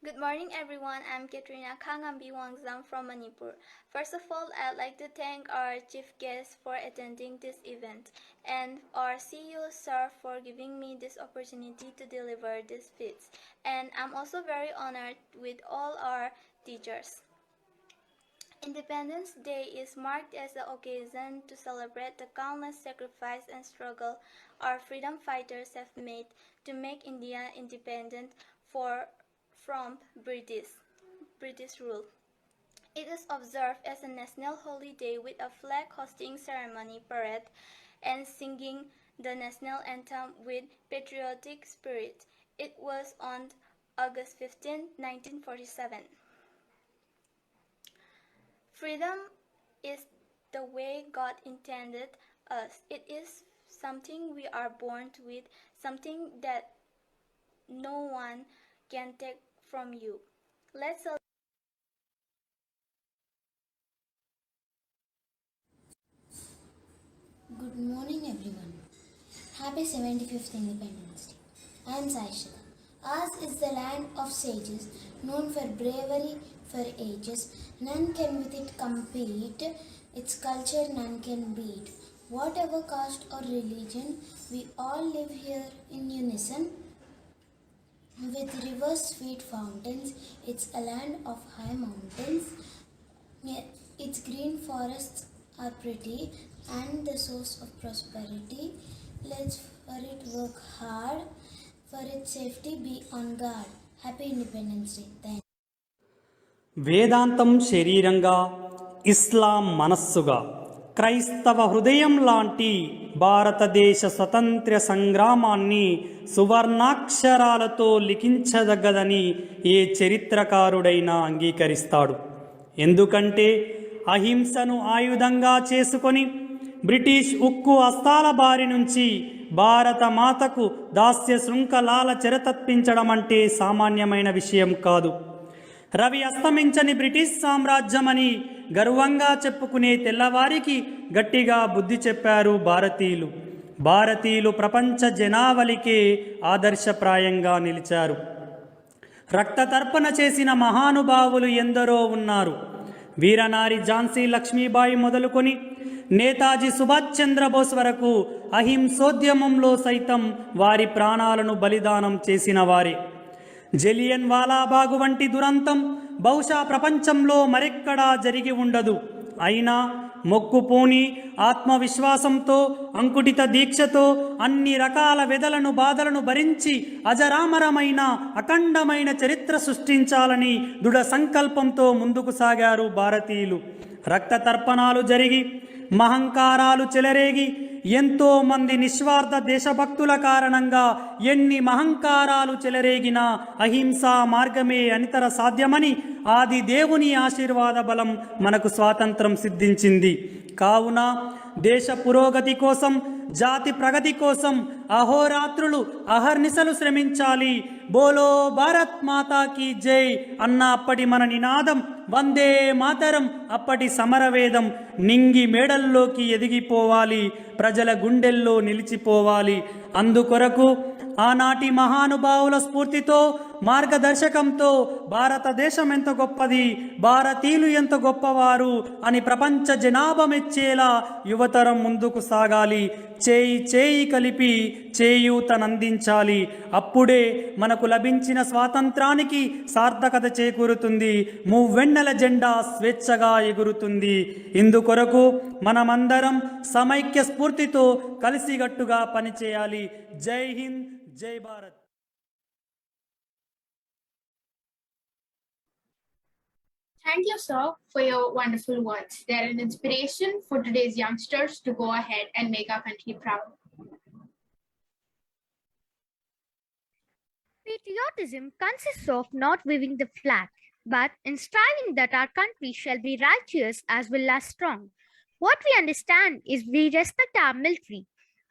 Good morning, everyone. I'm Katrina Khangambi Wangzam from Manipur. First of all, I'd like to thank our chief guest for attending this event and our CEO, sir, for giving me this opportunity to deliver this speech. And I'm also very honored with all our teachers. Independence Day is marked as the occasion to celebrate the countless sacrifice and struggle our freedom fighters have made to make India independent from British rule. It is observed as a national holiday with a flag hosting ceremony, parade, and singing the national anthem with patriotic spirit. It was on August 15, 1947. Freedom is the way God intended us. It is something we are born with, something that no one can take from you. Let's Good morning, everyone. Happy 75th Independence Day. I am Saishita. Ours is the land of sages, known for bravery for ages. None can with it compete. Its culture none can beat. Whatever caste or religion, we all live here in unison. With rivers, sweet fountains, it's a land of high mountains. Its green forests are pretty and the source of prosperity. Let's for it work hard. For its safety, be on guard. Happy Independence Day. Thanks. వేదాంతం శరీరంగా, ఇస్లాం మనస్సుగా, క్రైస్తవ హృదయం లాంటి భారతదేశ స్వతంత్ర సంగ్రామాన్ని సువర్ణాక్షరాలతో లిఖించదగ్గదని ఏ చరిత్రకారుడైనా అంగీకరిస్తాడు. ఎందుకంటే అహింసను ఆయుధంగా చేసుకొని British ఉక్కు అస్తాల బారి నుంచి భారత మాతకు దాస్య శృంఖలాల చెరతప్పించడం అంటే సామాన్యమైన విషయం కాదు. రవి అస్తమించని బ్రిటిష్ సామ్రాజ్యమని గర్వంగా చెప్పుకునే తెల్లవారికి గట్టిగా బుద్ధి చెప్పారు భారతీయులు. భారతీయులు ప్రపంచ జనావళికే ఆదర్శప్రాయంగా నిలిచారు. రక్తతర్పణ చేసిన మహానుభావులు ఎందరో ఉన్నారు. వీరనారి ఝాన్సీ లక్ష్మీబాయి మొదలుకొని నేతాజీ సుభాష్ చంద్రబోస్ వరకు అహింసోద్యమంలో సైతం వారి ప్రాణాలను బలిదానం చేసిన వారే. జలియన్ వాలాబాగు వంటి దురంతం బహుశా ప్రపంచంలో మరెక్కడా జరిగి ఉండదు. అయినా మొక్కుపోని ఆత్మవిశ్వాసంతో, అంకుటిత దీక్షతో అన్ని రకాల వెదలను బాధలను భరించి అజరామరమైన అఖండమైన చరిత్ర సృష్టించాలని దృఢ సంకల్పంతో ముందుకు సాగారు భారతీయులు. రక్తతర్పణాలు జరిగి మహంకారాలు చెలరేగి ఎంతో మంది నిస్వార్థ దేశభక్తుల కారణంగా ఎన్ని మహంకారాలు చెలరేగినా అహింసా మార్గమే అనితర సాధ్యమని ఆది దేవుని ఆశీర్వాద బలం మనకు స్వాతంత్రం సిద్ధించింది. కావున దేశ పురోగతి కోసం, జాతి ప్రగతి కోసం అహోరాత్రులు అహర్నిశలు శ్రమించాలి. బోలో భారత్ మాతాకి జై అన్న అప్పటి మన నినాదం, వందే మాతరం అప్పటి సమరవేదం నింగి మేడల్లోకి ఎదిగిపోవాలి, ప్రజల గుండెల్లో నిలిచిపోవాలి. అందుకొరకు ఆనాటి మహానుభావుల స్ఫూర్తితో, మార్గదర్శకంతో భారతదేశం ఎంత గొప్పది, భారతీయులు ఎంత గొప్పవారు అని ప్రపంచ జనాభా మెచ్చేలా యువతరం ముందుకు సాగాలి. చేయి చేయి కలిపి చేయూతనందించాలి. అప్పుడే మనకు లభించిన స్వాతంత్రానికి సార్థకత చేకూరుతుంది. మూవెన్నెల జెండా స్వేచ్ఛగా ఎగురుతుంది. ఇందుకొరకు మనమందరం సమైక్య స్ఫూర్తితో కలిసిగట్టుగా పనిచేయాలి. జై హింద్, జై Bharat. Thank you, sir, for your wonderful words. They are an inspiration for today's youngsters to go ahead and make our country proud. Patriotism consists of not waving the flag, but in striving that our country shall be righteous as well as strong. What we understand is we respect our military,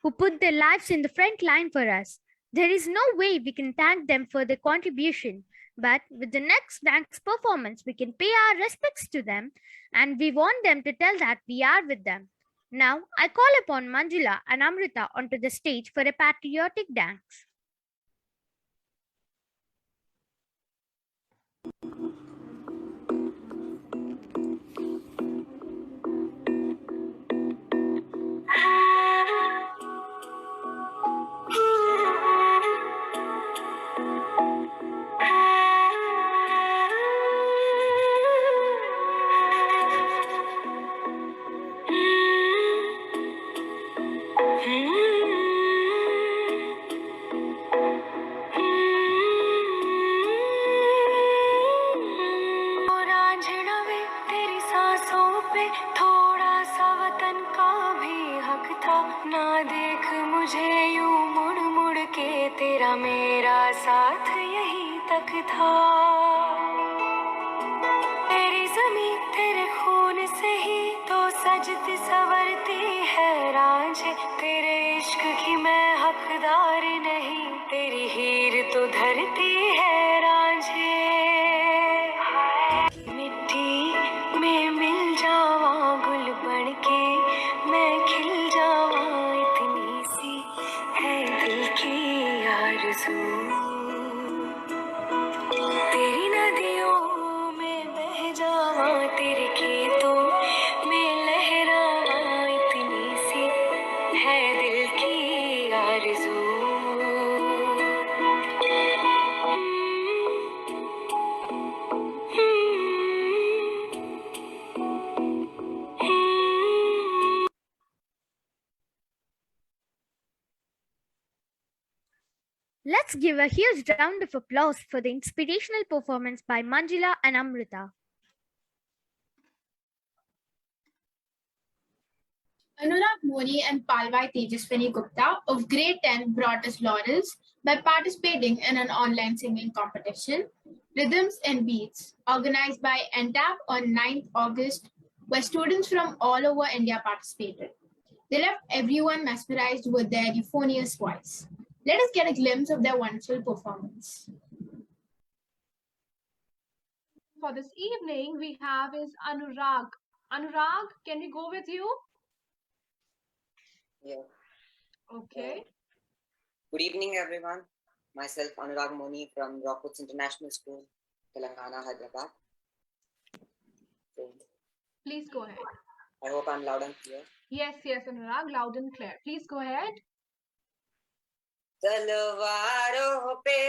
who put their lives in the front line for us. There is no way we can thank them for their contribution, but with the next dance performance, we can pay our respects to them, and we want them to tell that we are with them. Now, I call upon Manjula and Amrita onto the stage for a patriotic dance. मुझे यूं मुड़ मुड़ के तेरा मेरा साथ यहीं तक था। तेरी ज़मीं तेरे खून से ही तो सजती संवरती है रांझे, तेरे इश्क की मैं हकदार नहीं, तेरी हीर तो धरती है रांझे। मिट्टी में मिल जावा गुल बन के मैं खिल जावा, इतनी सी है दिल की आरज़ू। तेरी नदियों में बह जावा, तेरे खेतों में लहरावा, इतनी सी है दिल की आरज़ू। Let's give a huge round of applause for the inspirational performance by Manjula and Amrita. Anurag Moni and Palwai Tejaswini Gupta of Grade 10 brought us laurels by participating in an online singing competition, Rhythms and Beats, organized by NTAP on 9th August, where students from all over India participated. They left everyone mesmerized with their euphonious voice. Let us get a glimpse of their wonderful performance. For this evening, we have is Anurag. Anurag, can we go with you? Yeah. Okay. Good evening, everyone. Myself, Anurag Moni from Rockwoods International School, Telangana, Hyderabad. So, Please go ahead. I hope I'm loud and clear. Yes, Anurag, loud and clear. Please go ahead. तलवारों पे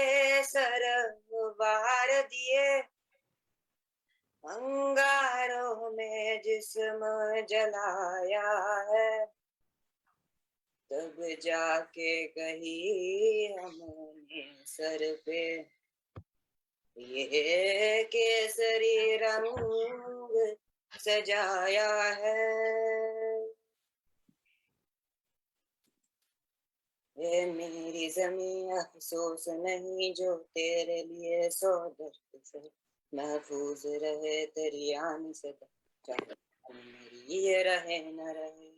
सरवार दिए, अंगारों में जिस्म जलाया है, तब जाके कही हमने सर पे ये केसरी रंग सजाया है। ये मेरी ज़मीं अफसोस नहीं जो तेरे लिए सौ दर्द से महफूज रहे, तेरी आन से चाहे मेरी ये रहे न रहे।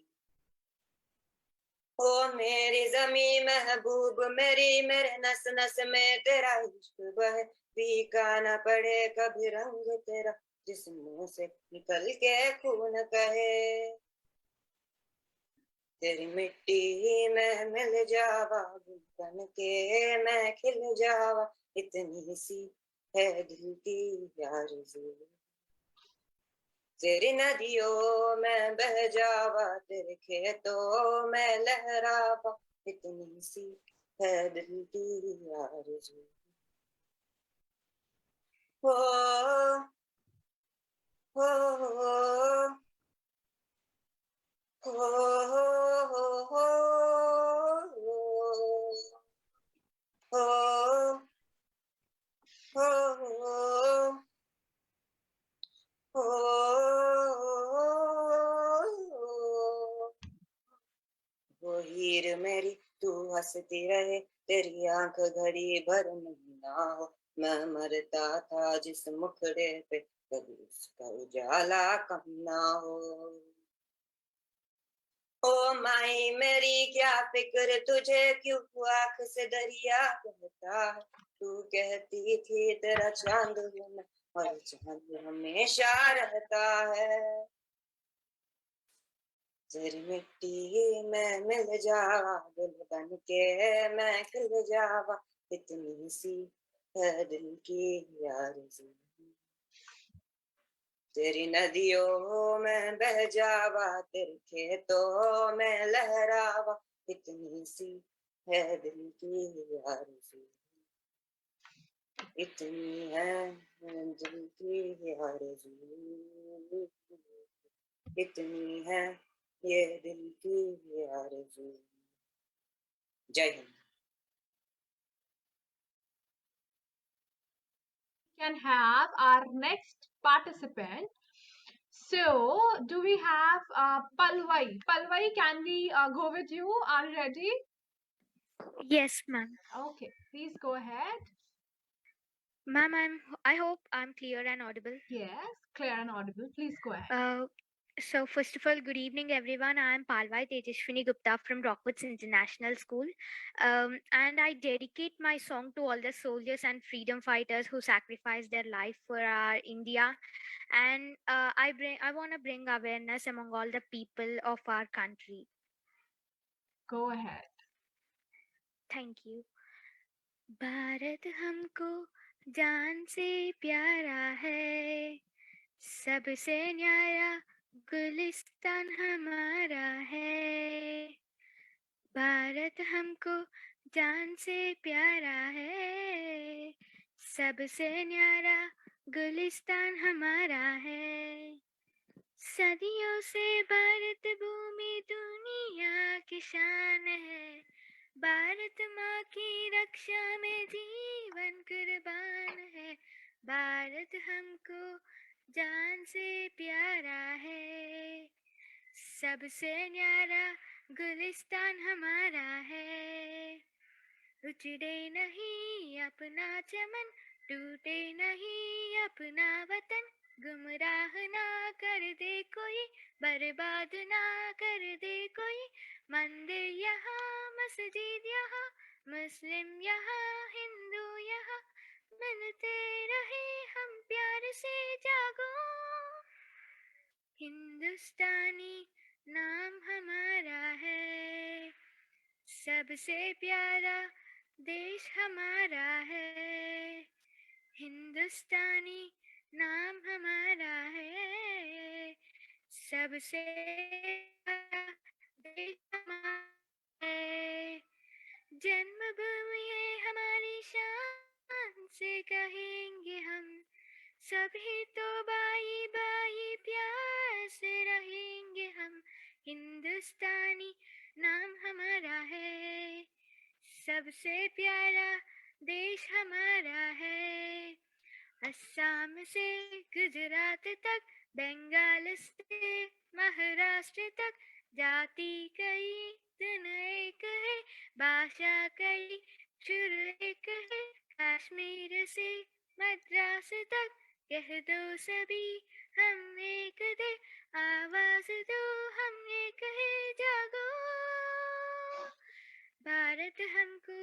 ओ मेरी ज़मीं महबूब मेरी, मेरे नस नस में तेरा इश्क बहे, फीका न पड़े कभी रंग तेरा, जिस मुंह से निकल के खून कहे। तेरी मिट्टी में मिल जावा गुल बन के मैं खिल जावा, इतनी सी है दिल की आरज़ू। तेरी नदियों में बह जावा, तेरे खेतों में लहरावा, इतनी सी है दिल की आरज़ू। हो हो हो हो वो हीर मेरी तू हंसती रहे, तेरी आंख घड़ी भर ना हो, मैं मरता था जिस मुखड़े पे कभी उसका उजाला कम ना हो। ओ माई मेरी क्या फिक्र तुझे, क्यों आंख से दरिया बहता है, तू कहती थी तेरा चांद हूँ मैं और चांद हमेशा रहता है। तेरी मिट्टी में मिल जावा गुल बन के मैं खिल जावा, इतनी सी है दिल की आरज़ू। तेरी नदियों में बह जावा, तेरे खेतों में लहरावा, इतनी सी है दिल की आरज़ू। इतनी है दिल की आरज़ू, इतनी है ये दिल की आरज़ू। जय Hind. Can have our next participant. So, do we have Palwai? Palwai, can we go with you? Are you ready? Yes, ma'am. Okay, please go ahead. Ma'am, I hope I'm clear and audible. Yes, clear and audible. Please go ahead. So first of all, good evening, everyone. I am Palwai Tejashwini Gupta from Rockwoods International School, and I dedicate my song to all the soldiers and freedom fighters who sacrificed their life for our India. And I want to bring awareness among all the people of our country. Go ahead. Thank you. Bharat हमको जान से प्यारा है, सबसे न्यारा गुलिस्तान हमारा है। भारत हमको जान से प्यारा है, सबसे न्यारा गुलिस्तान हमारा है। सदियों से भारत भूमि दुनिया की शान है, भारत माँ की रक्षा में जीवन कुर्बान है। भारत हमको जान से प्यारा है, सबसे न्यारा गुलिस्तान हमारा है। उजड़े नहीं अपना चमन, टूटे नहीं अपना वतन, गुमराह ना कर दे कोई, बर्बाद ना कर दे कोई। मंदिर यहाँ, मस्जिद यहाँ, मुस्लिम यहाँ, हिंदू यहाँ, मिलते रहे हम प्यार से जागो। हिंदुस्तानी नाम हमारा है, सबसे प्यारा देश हमारा है। हिंदुस्तानी नाम हमारा है, सबसे प्यारा देश हमारा है। जन्मभूमि है हमारी शान से कहेंगे हम, सभी तो बाई बाई प्यार से रहेंगे हम। हिंदुस्तानी नाम हमारा है, सबसे प्यारा देश हमारा है। असम से गुजरात तक, बंगाल से महाराष्ट्र तक, जाति कई दिन एक है, भाषा कई सुर एक है। कश्मीर से मद्रास तक कह दो सभी हम एक थे, आवाज दो हम एक है, जागो। भारत हमको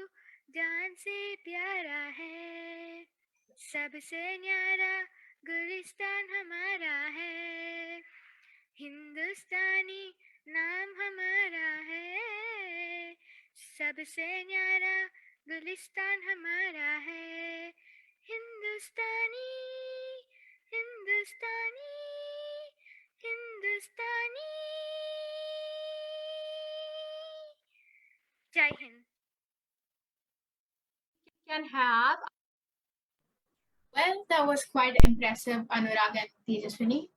जान से प्यारा है, सबसे न्यारा गुलिस्तान हमारा है। हिंदुस्तानी नाम हमारा है, सबसे न्यारा गुलिस्तान हमारा है। हिंदुस्तानी हिंदुस्तानी हिंदुस्तानी। जय Hind. Can have. Well, that was quite impressive, Anurag and Tejaswini.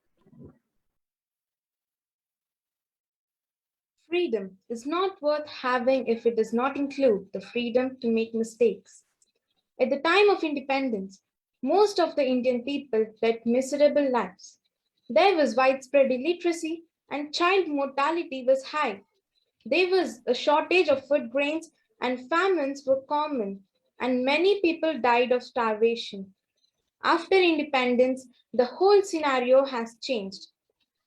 Freedom is not worth having if it does not include the freedom to make mistakes. At the time of independence, most of the Indian people led miserable lives. There was widespread illiteracy and child mortality was high. There was a shortage of food grains and famines were common, and many people died of starvation. After independence, the whole scenario has changed,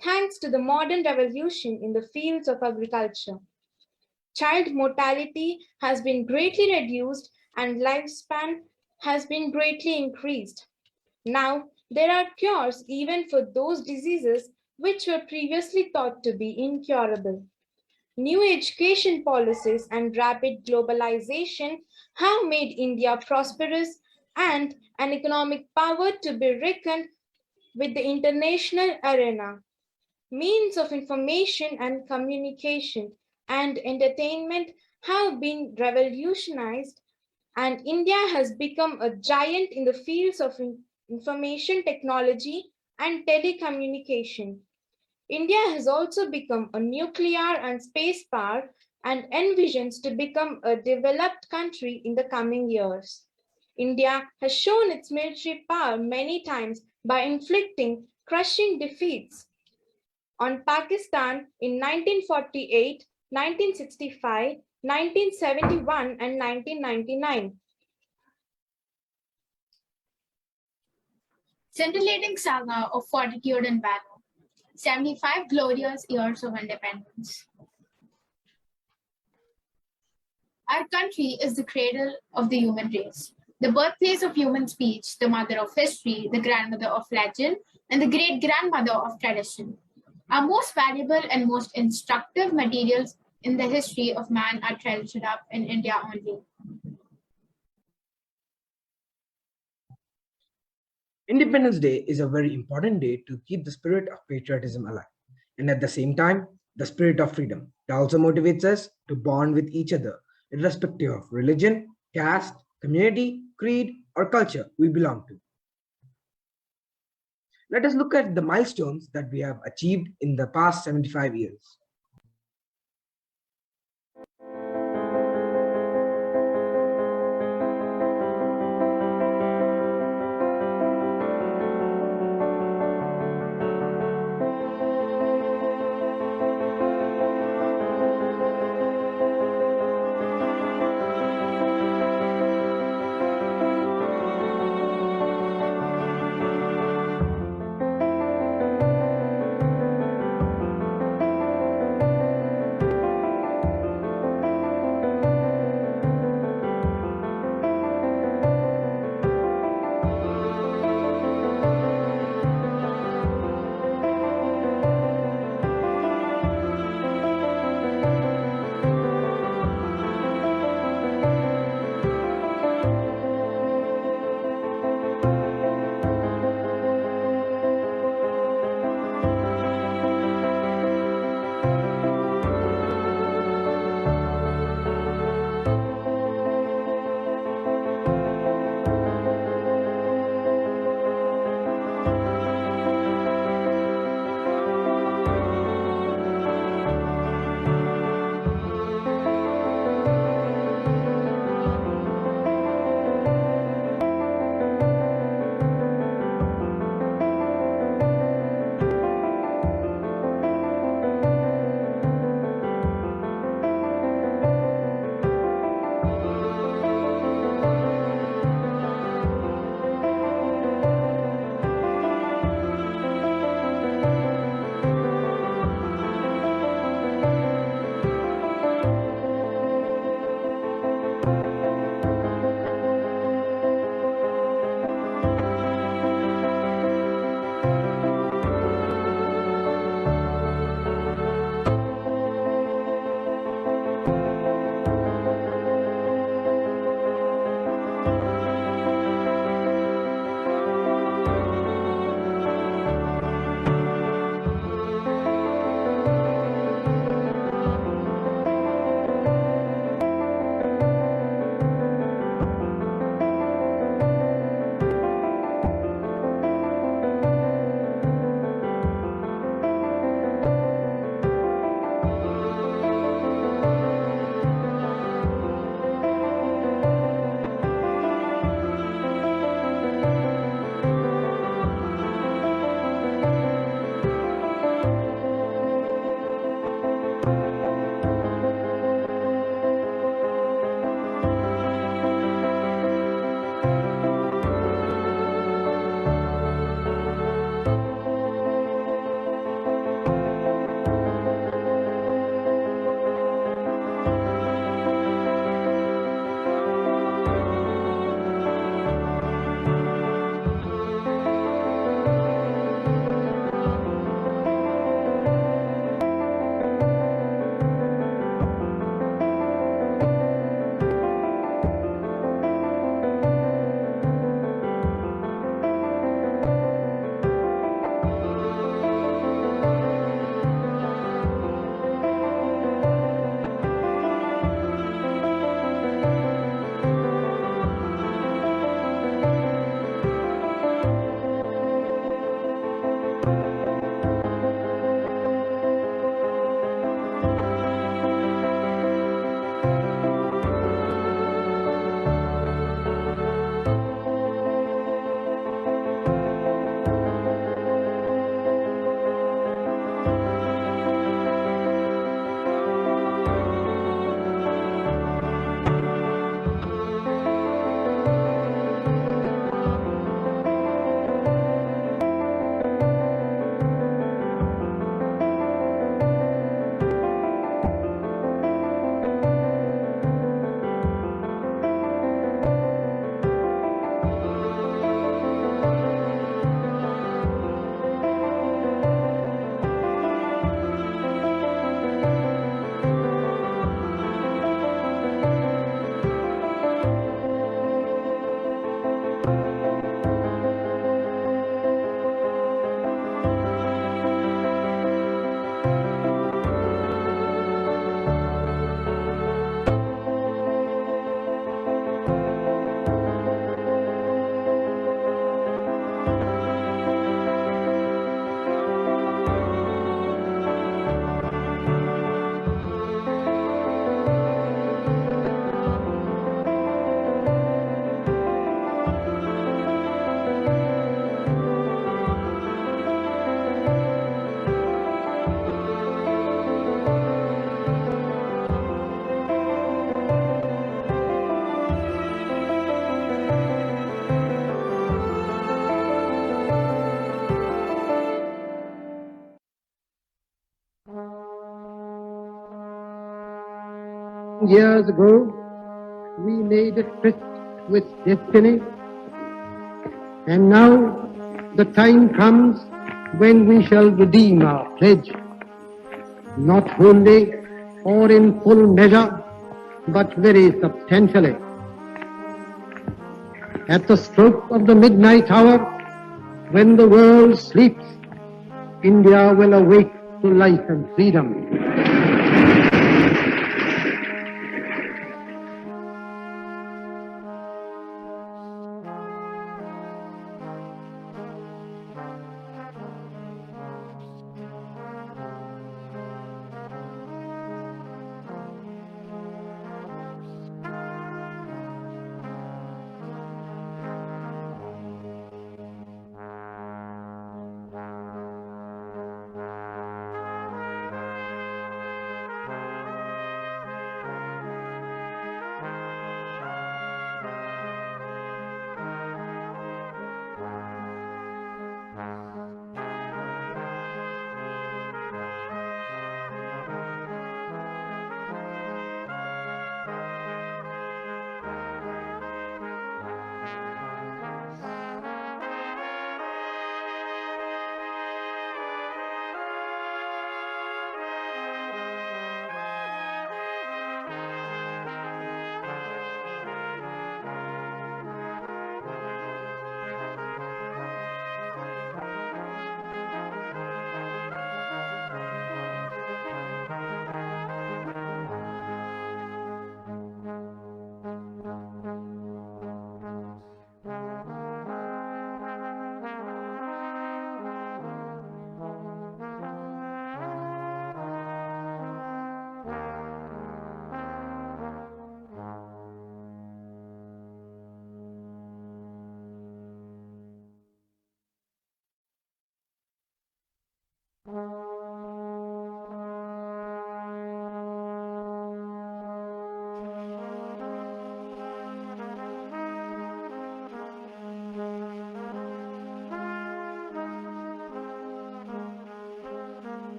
thanks to the modern revolution in the fields of agriculture. Child mortality has been greatly reduced and lifespan has been greatly increased. Now, there are cures even for those diseases which were previously thought to be incurable. New education policies and rapid globalization have made India prosperous and an economic power to be reckoned with the international arena. Means of information and communication and entertainment have been revolutionized, and India has become a giant in the fields of information technology and telecommunication. India has also become a nuclear and space power and envisions to become a developed country in the coming years. India has shown its military power many times by inflicting crushing defeats on Pakistan in 1948, 1965, 1971 and 1999. Scintillating saga of fortitude and valor. 75 glorious years of independence. Our country is the cradle of the human race, the birthplace of human speech, the mother of history, the grandmother of legend, and the great-grandmother of tradition. Our most valuable and most instructive materials in the history of man are treasured up in India only. Independence Day is a very important day to keep the spirit of patriotism alive, and at the same time, the spirit of freedom. It also motivates us to bond with each other, irrespective of religion, caste, community, creed, or culture we belong to. Let us look at the milestones that we have achieved in the past 75 years. years ago, we made a tryst with destiny, and now the time comes when we shall redeem our pledge, not wholly or in full measure, but very substantially. At the stroke of the midnight hour, when the world sleeps, India will awake to life and freedom.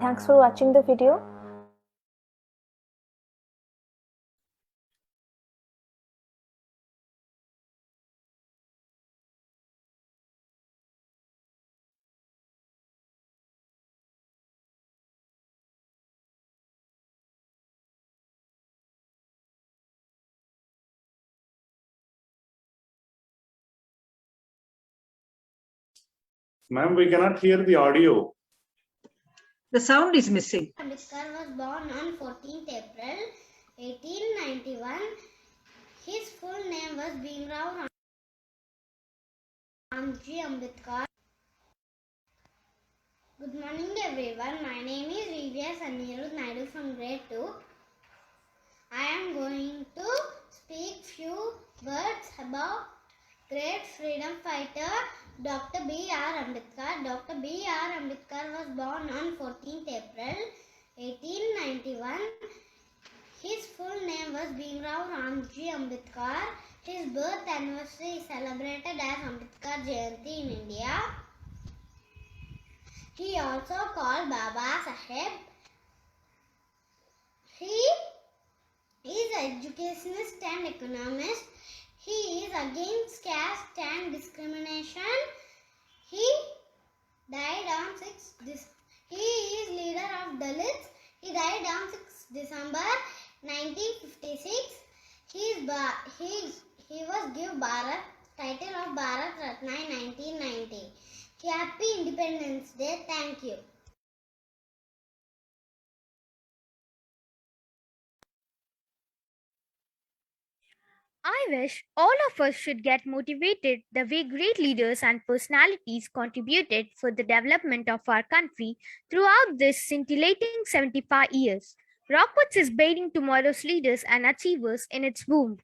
Thanks for watching the video. Ma'am, we cannot hear the audio. The sound is missing. Ambedkar was born on 14th April 1891. His full name was Bhimrao Ramji Ambedkar. Good morning everyone. My name is VVS Anirudh Naidu from grade 2. I am going to speak few words about great freedom fighter Dr. B.R. Ambedkar. Dr. B.R. Ambedkar was born on 14th April 1891. His full name was Bhimrao Ramji Ambedkar. His birth anniversary is celebrated as Ambedkar Jayanti in India. He also called Baba Saheb. He is an educationist and economist. He is against caste and discrimination. He died on 6 He is leader of Dalits. He died on 6 December 1956. He was given Bharat title of Bharat Ratna in 1990. Happy Independence Day. Thank you. I wish all of us should get motivated the way great leaders and personalities contributed for the development of our country throughout this scintillating 75 years. Rockwoods is bathing tomorrow's leaders and achievers in its womb.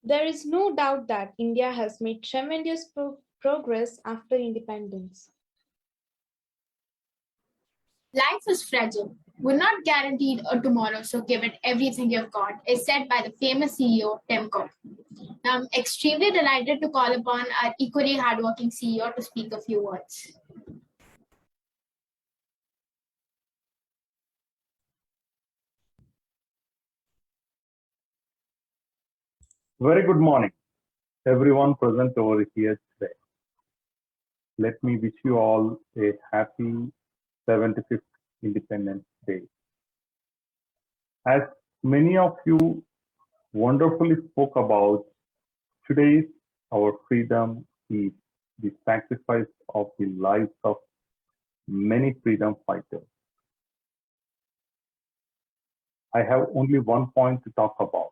There is no doubt that India has made tremendous progress after independence. Life is fragile. We're not guaranteed a tomorrow, so give it everything you've got, is said by the famous CEO, Tim Cook. Now, I'm extremely delighted to call upon our equally hardworking CEO to speak a few words. Very good morning, everyone present over here today. Let me wish you all a happy 75th Independence Day. As many of you wonderfully spoke about, today's our freedom is the sacrifice of the lives of many freedom fighters. I have only one point to talk about.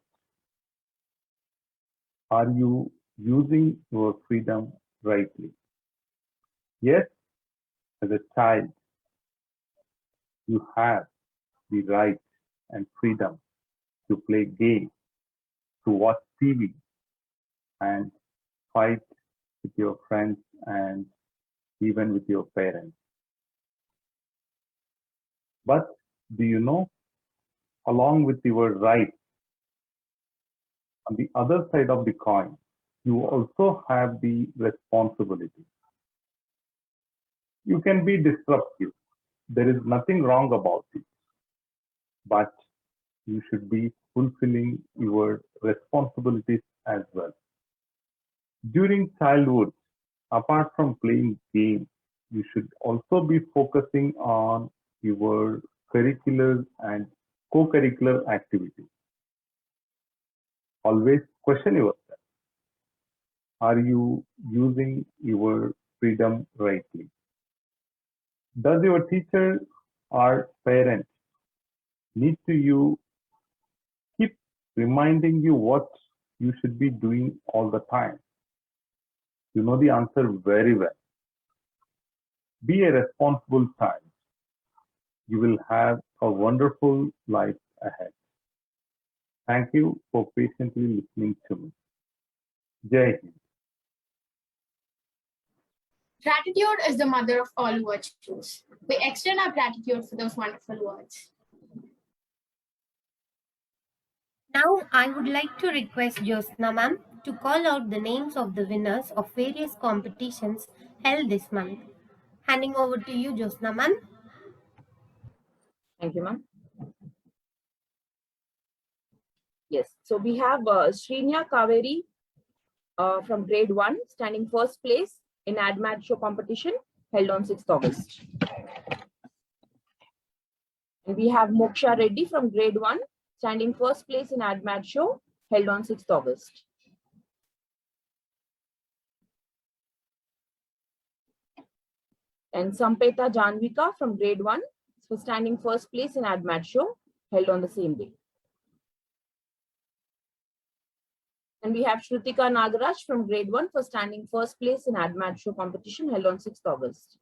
Are you using your freedom rightly? Yes, as a child, you have the right and freedom to play games, to watch TV, and fight with your friends and even with your parents. But do you know, along with your rights, on the other side of the coin, you also have the responsibility. You can be disruptive. There is nothing wrong about it. But you should be fulfilling your responsibilities as well. During childhood, apart from playing games, you should also be focusing on your curricular and co-curricular activities. Always question yourself. Are you using your freedom rightly? Does your teacher or parent need to keep reminding you what you should be doing all the time? You know the answer very well. Be a responsible child. You will have a wonderful life ahead. Thank you for patiently listening to me. Jai Hind. Gratitude is the mother of all virtues. We extend our gratitude for those wonderful words. Now, I would like to request Jyotsna ma'am to call out the names of the winners of various competitions held this month. Handing over to you, Josna ma'am. Thank you, ma'am. Yes, so we have Srinya Kaveri from grade 1, standing first place in AdMat show competition held on 6th August. And we have Moksha Reddy from grade 1, standing first place in AdMat show held on 6th August. And Sampeta Janvika from grade 1, so standing first place in AdMat show held on the same day. And we have Shrutika Nagaraj from grade 1 for standing first place in AdMat show competition held on 6th August.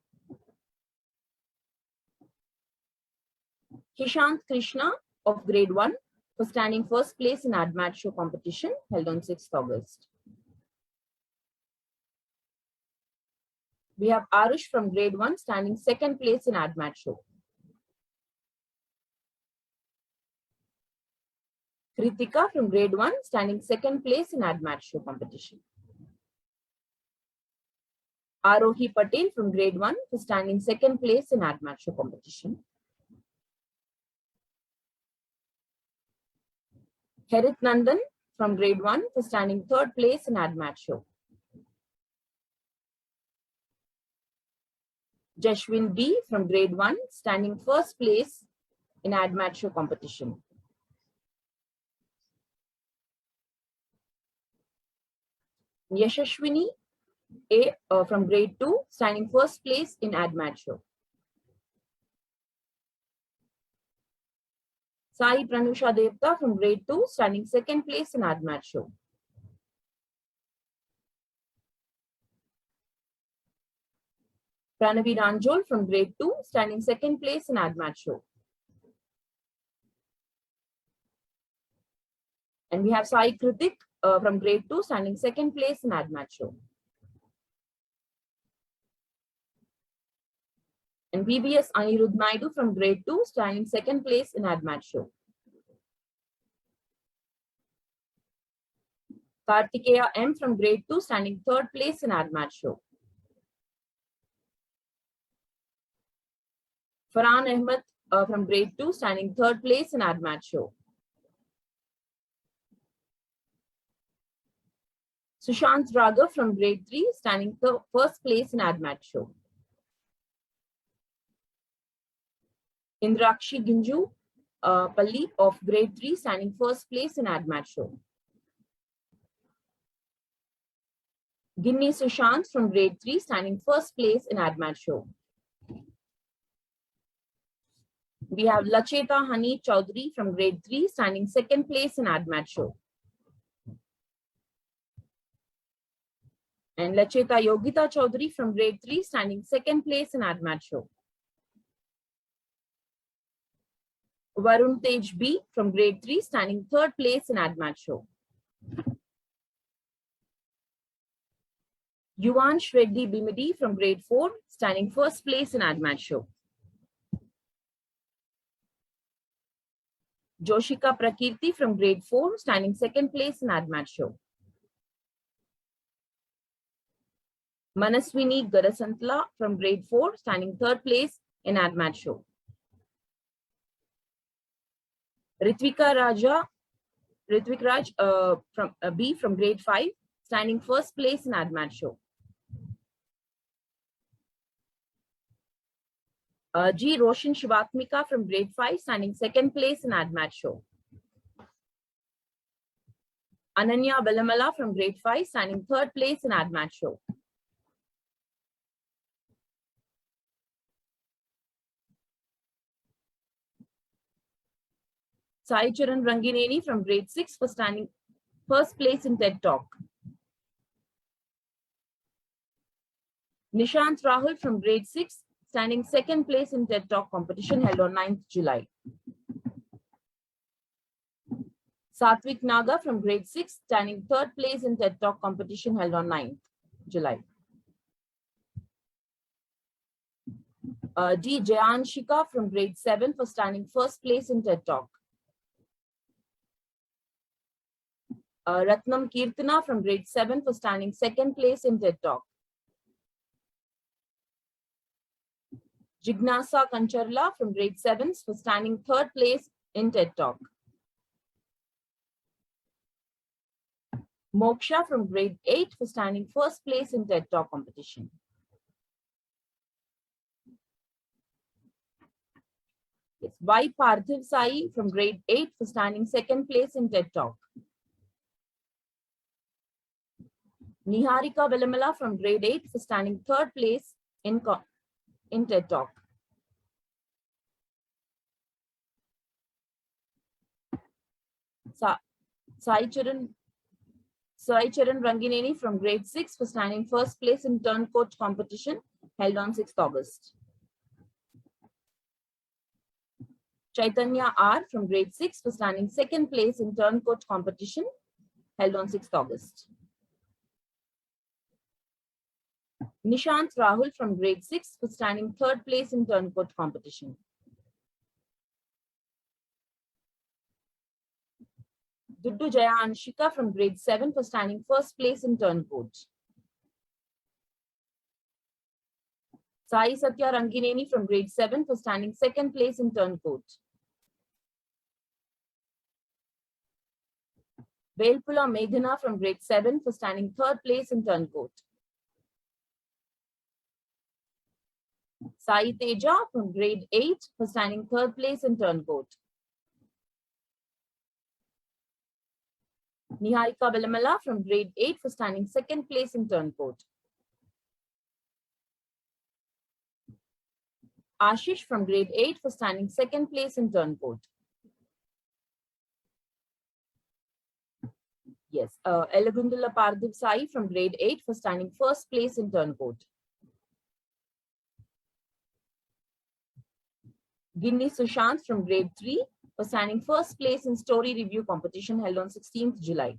Kishant Krishna of grade 1 for standing first place in AdMat show competition held on 6th August. We have Arush from grade 1 standing second place in AdMat show. Kritika from grade 1 standing second place in AdMat show competition. Arohi Patel from grade 1 for standing second place in AdMat show competition. Harit Nandan from grade 1 for standing third place in AdMat show. Jashwin B from grade 1 standing first place in AdMat show competition. Yashashwini A from grade 2 standing first place in AdMat show. Sai Pranusha Devta from grade 2 standing second place in AdMat show. Pranavi Ranjol from grade 2 standing second place in AdMat show. And we have Sai Kritik from grade 2 standing second place in AdMat show. And VBS Anirudh Naidu from grade 2 standing second place in AdMat show. Kartikeya M from grade 2 standing third place in AdMat show. Farhan Ahmed from grade 2 standing third place in AdMat show. Sushant Raghav from grade 3 standing first place in AdMat show. Indrakshi Ginju Palli of grade 3 standing first place in AdMat show. Ginni Sushant from grade 3 standing first place in AdMat show. We have Lacheta Hani Chaudhary from grade 3 standing second place in AdMat show. And Lacheta Yogita Chaudhary from grade 3 standing second place in AdMat show. Varun Tej B from grade 3 standing third place in AdMat show. Yuvansh Reddy Bimidi from grade 4 standing first place in AdMat show. Joshika Prakirti from grade 4 standing second place in AdMat show. Manaswini Garasantla from grade 4 standing third place in AdMat show. Ritvik Raj from B from grade 5 standing first place in AdMat show. G. Roshan Shivatmika from grade 5 standing second place in AdMat show. Ananya Balamala from grade 5 standing third place in AdMat show. Sai Charan Rangineni from grade 6 for standing first place in TED Talk. Nishant Rahul from grade 6 standing second place in TED Talk competition held on 9th July. Satvik Naga from grade 6 standing third place in TED Talk competition held on 9th July. D. Jayanshika from grade 7 for standing first place in TED Talk. Ratnam Kirtana from grade 7 for standing second place in TED Talk. Jignasa Kancharla from grade 7 for standing third place in TED Talk. Moksha from grade 8 for standing first place in TED Talk competition. Yes, Y. Parthiv Sai from grade 8 for standing second place in TED Talk. Niharika Velamala from grade 8 for standing third place in TED Talk. Sai Charan Rangineni from grade 6 for standing first place in turncoat competition held on 6th August. Chaitanya R from grade 6 for standing second place in turncoat competition held on 6th August. Nishant Rahul from grade 6 for standing third place in turncoat competition. Duddu Jaya Anshika from grade 7 for standing first place in turncoat. Sai Satya Rangineni from grade 7 for standing second place in turncoat. Velpula Meghana from grade 7 for standing third place in turncoat. Sai Teja from grade 8 for standing third place in turncoat. Niharika Velamala from grade 8 for standing second place in turncoat. Ashish from grade 8 for standing second place in turncoat. Yes, Elagundula Parthiv Sai from grade 8 for standing first place in turncoat. Ginni Sushant from grade 3 for standing first place in story review competition held on 16th July.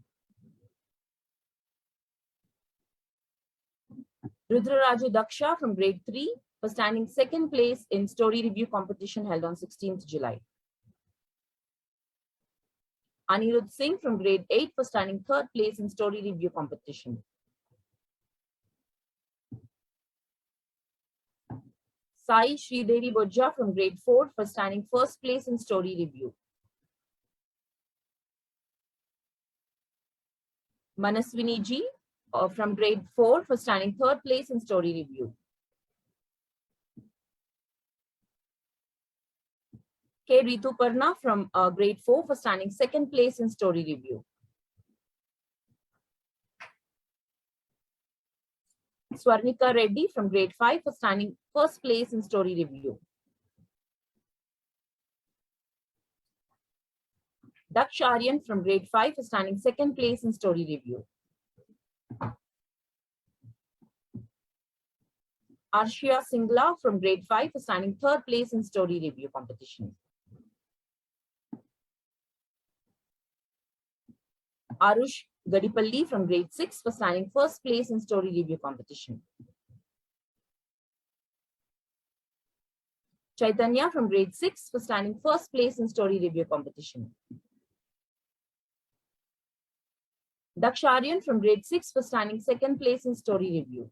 Rudraraju Daksha from grade 3 for standing second place in story review competition held on 16th July. Anirudh Singh from grade 8 for standing third place in story review competition. Sai Sridevi Bojja from grade 4 for standing first place in story review. Manaswini Ji from grade 4 for standing third place in story review. K. Rituparna from grade 4 for standing second place in story review. Swarnika Reddy from grade 5 for standing first place in story review. Daksh Aryan from grade 5 for standing second place in story review. Arshia Singla from grade 5 for standing third place in story review competition. Arush Gadipalli from grade 6 for standing first place in story review competition. Chaitanya from grade 6 for standing first place in story review competition. Daksharyan from grade 6 for standing second place in story review.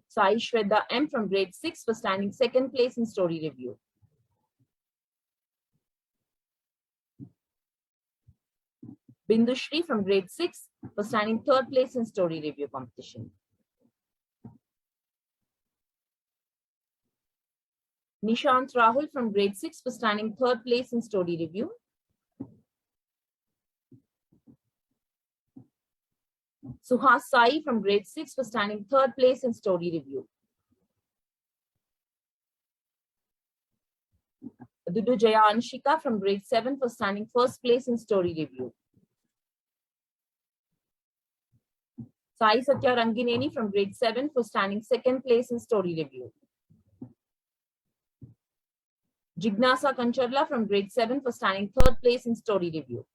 Sai Shweta M from grade 6 for standing second place in story review. Bindushri from grade 6 for standing third place in story review competition. Nishant Rahul from grade 6 for standing third place in story review. Suhas Sai from grade 6 for standing third place in story review. Dudu Jaya Anshika from grade 7 for standing first place in story review. Sai Satya Rangineni from grade 7 for standing second place in story review. Jignasa Kancharla from grade 7 for standing third place in story review.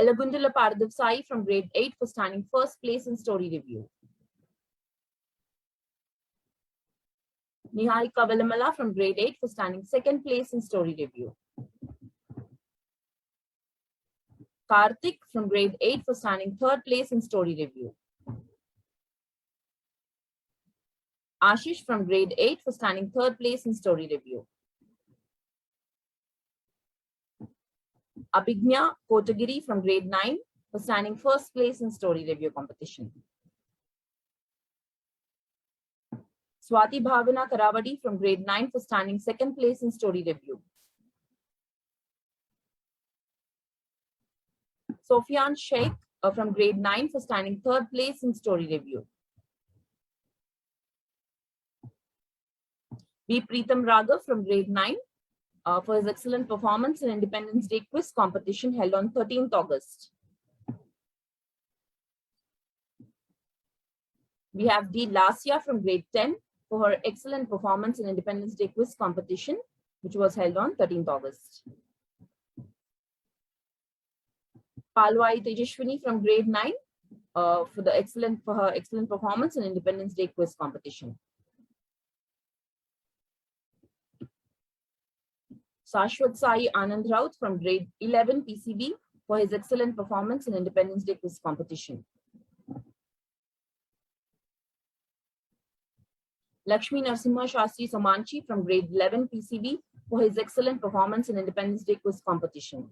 Elagundula Parthiv Sai from grade 8 for standing first place in story review. Niharika Velamala from grade 8 for standing second place in story review. Karthik from grade 8 for standing third place in story review. Ashish from grade 8 for standing third place in story review. Abhignya Kotagiri from grade 9 for standing first place in story review competition. Swati Bhavana Karavadi from grade 9 for standing second place in story review. Sofian Sheikh from grade 9 for standing third place in story review. B. Preetham Raghav from grade 9 for his excellent performance in Independence Day quiz competition held on 13th August. We have D. Lasya from grade 10 for her excellent performance in Independence Day quiz competition, which was held on 13th August. Palwai Tejashwini from grade 9 for her excellent performance in Independence Day quiz competition. Shashwat Sai Anand Raut from grade 11 PCB for his excellent performance in Independence Day quiz competition. Lakshmi Narasimha Shastri Somanchi from grade 11 PCB for his excellent performance in Independence Day quiz competition.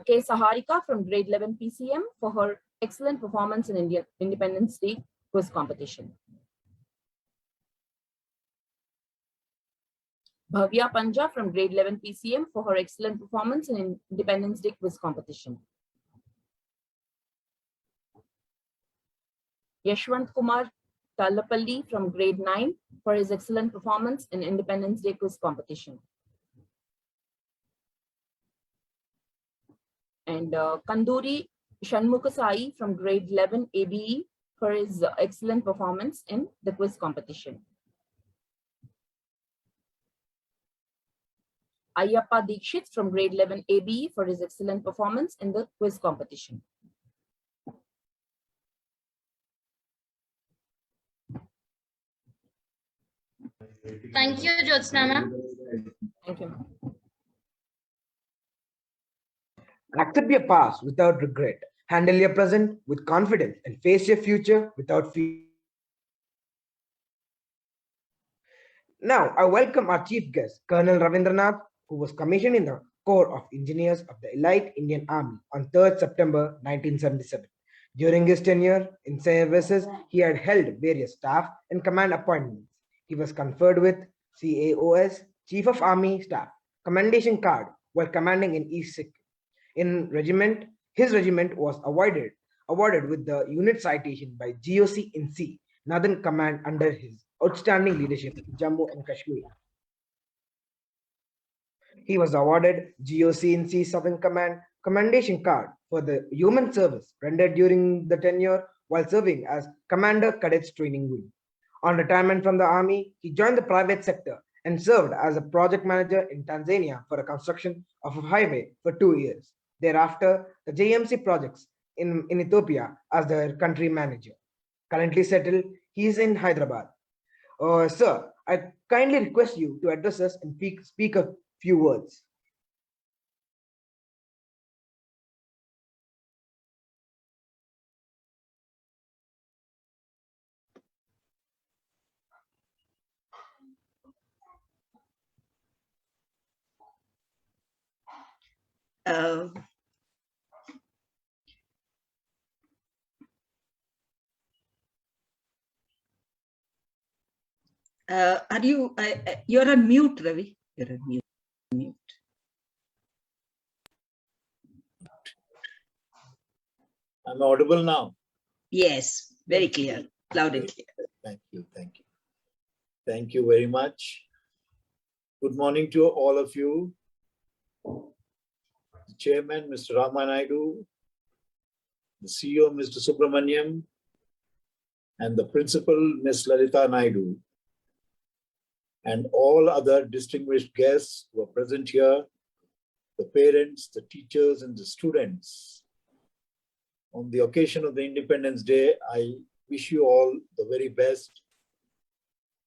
K. Saharika from grade 11 PCM for her excellent performance in Independence Day quiz competition. Bhavya Panja from grade 11 PCM for her excellent performance in Independence Day quiz competition. Yashwant Kumar Talapalli from grade 9 for his excellent performance in Independence Day quiz competition. And Kanduri Shanmukasai from grade 11 ABE for his excellent performance in the quiz competition. Ayyappa Dikshit from grade 11 ABE for his excellent performance in the quiz competition. Thank you, Jyotsna ma'am. Thank you. Accept your past without regret. Handle your present with confidence and face your future without fear. Now, I welcome our chief guest, Colonel Ravindranath, who was commissioned in the Corps of Engineers of the Elite Indian Army on 3rd September 1977. During his tenure in services, he had held various staff and command appointments. He was conferred with CAOS, Chief of Army Staff, Commendation Card while commanding in East Sikkim. His regiment was awarded with the unit citation by GOC in C, Northern Command under his outstanding leadership in Jammu and Kashmir. He was awarded GOC in C Southern Command Commendation Card for the human service rendered during the tenure while serving as Commander Cadets Training Wing. On retirement from the Army, he joined the private sector and served as a project manager in Tanzania for the construction of a highway for 2 years. Thereafter, the JMC projects in Ethiopia as their country manager. Currently settled, he is in Hyderabad. Sir, I kindly request you to address us and speak a few words. Are you? You're on mute, Ravi. You're on mute. I'm audible now. Yes, very clear, loud and clear. Thank you, thank you. Thank you very much. Good morning to all of you. The Chairman, Mr. Ramanaidu, the CEO, Mr. Subramaniam, and the Principal, Ms. Lalita Naidu, and all other distinguished guests who are present here, the parents, the teachers, and the students. On the occasion of the Independence Day, I wish you all the very best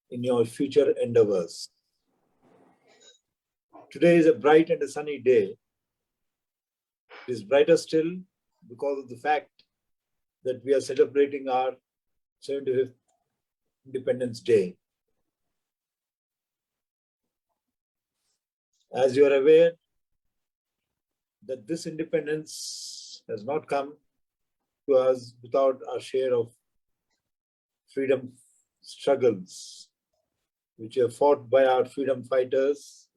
in your future endeavors. Today is a bright and a sunny day. It is brighter still because of the fact that we are celebrating our 75th Independence Day. As you are aware, that this independence has not come to us without our share of freedom struggles, which were fought by our freedom fighters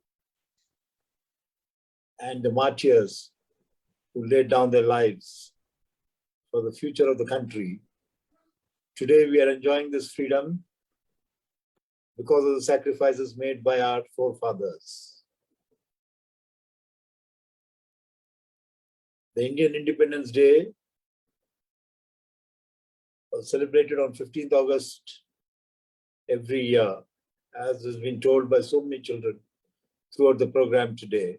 and the martyrs who laid down their lives for the future of the country. Today we are enjoying this freedom because of the sacrifices made by our forefathers. The Indian Independence Day was celebrated on 15th August every year, as has been told by so many children throughout the program today.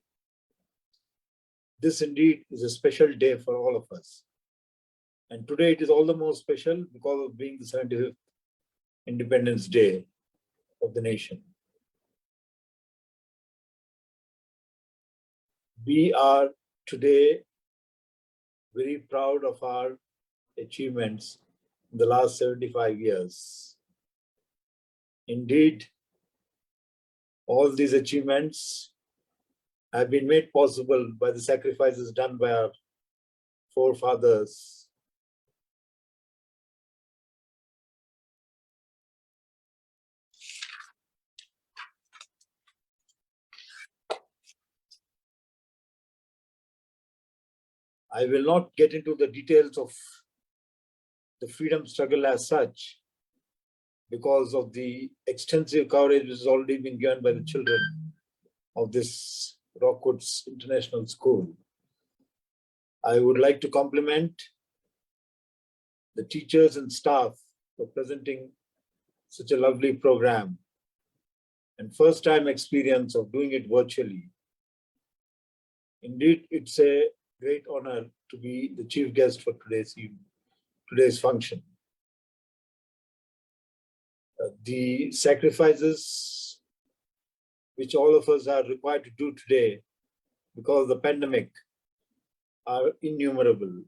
This indeed is a special day for all of us. And today it is all the more special because of being the 75th Independence Day of the nation. We are today very proud of our achievements in the last 75 years. Indeed, all these achievements have been made possible by the sacrifices done by our forefathers. I will not get into the details of the freedom struggle as such, because of the extensive coverage which has already been given by the children of this Rockwoods International School. I would like to compliment the teachers and staff for presenting such a lovely program and first time experience of doing it virtually. Indeed, it's a great honor to be the chief guest for today's function. The sacrifices which all of us are required to do today because of the pandemic are innumerable.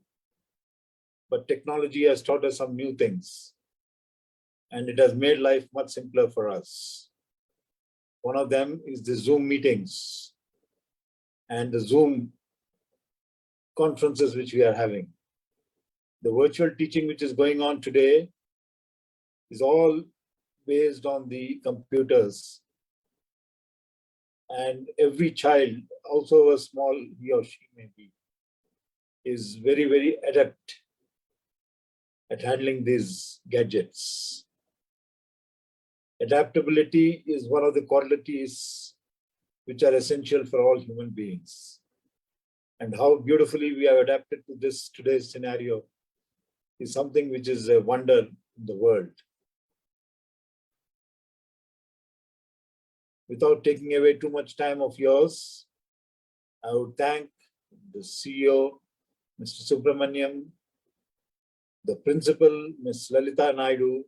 But technology has taught us some new things, and it has made life much simpler for us. One of them is the Zoom meetings and the Zoom conferences which we are having. The virtual teaching which is going on today is all based on the computers. And every child, also a small he or she may be, is very, very adept at handling these gadgets. Adaptability is one of the qualities which are essential for all human beings. And how beautifully we have adapted to this today's scenario is something which is a wonder in the world. Without taking away too much time of yours, I would thank the CEO, Mr. Subramaniam, the principal, Ms. Lalita Naidu,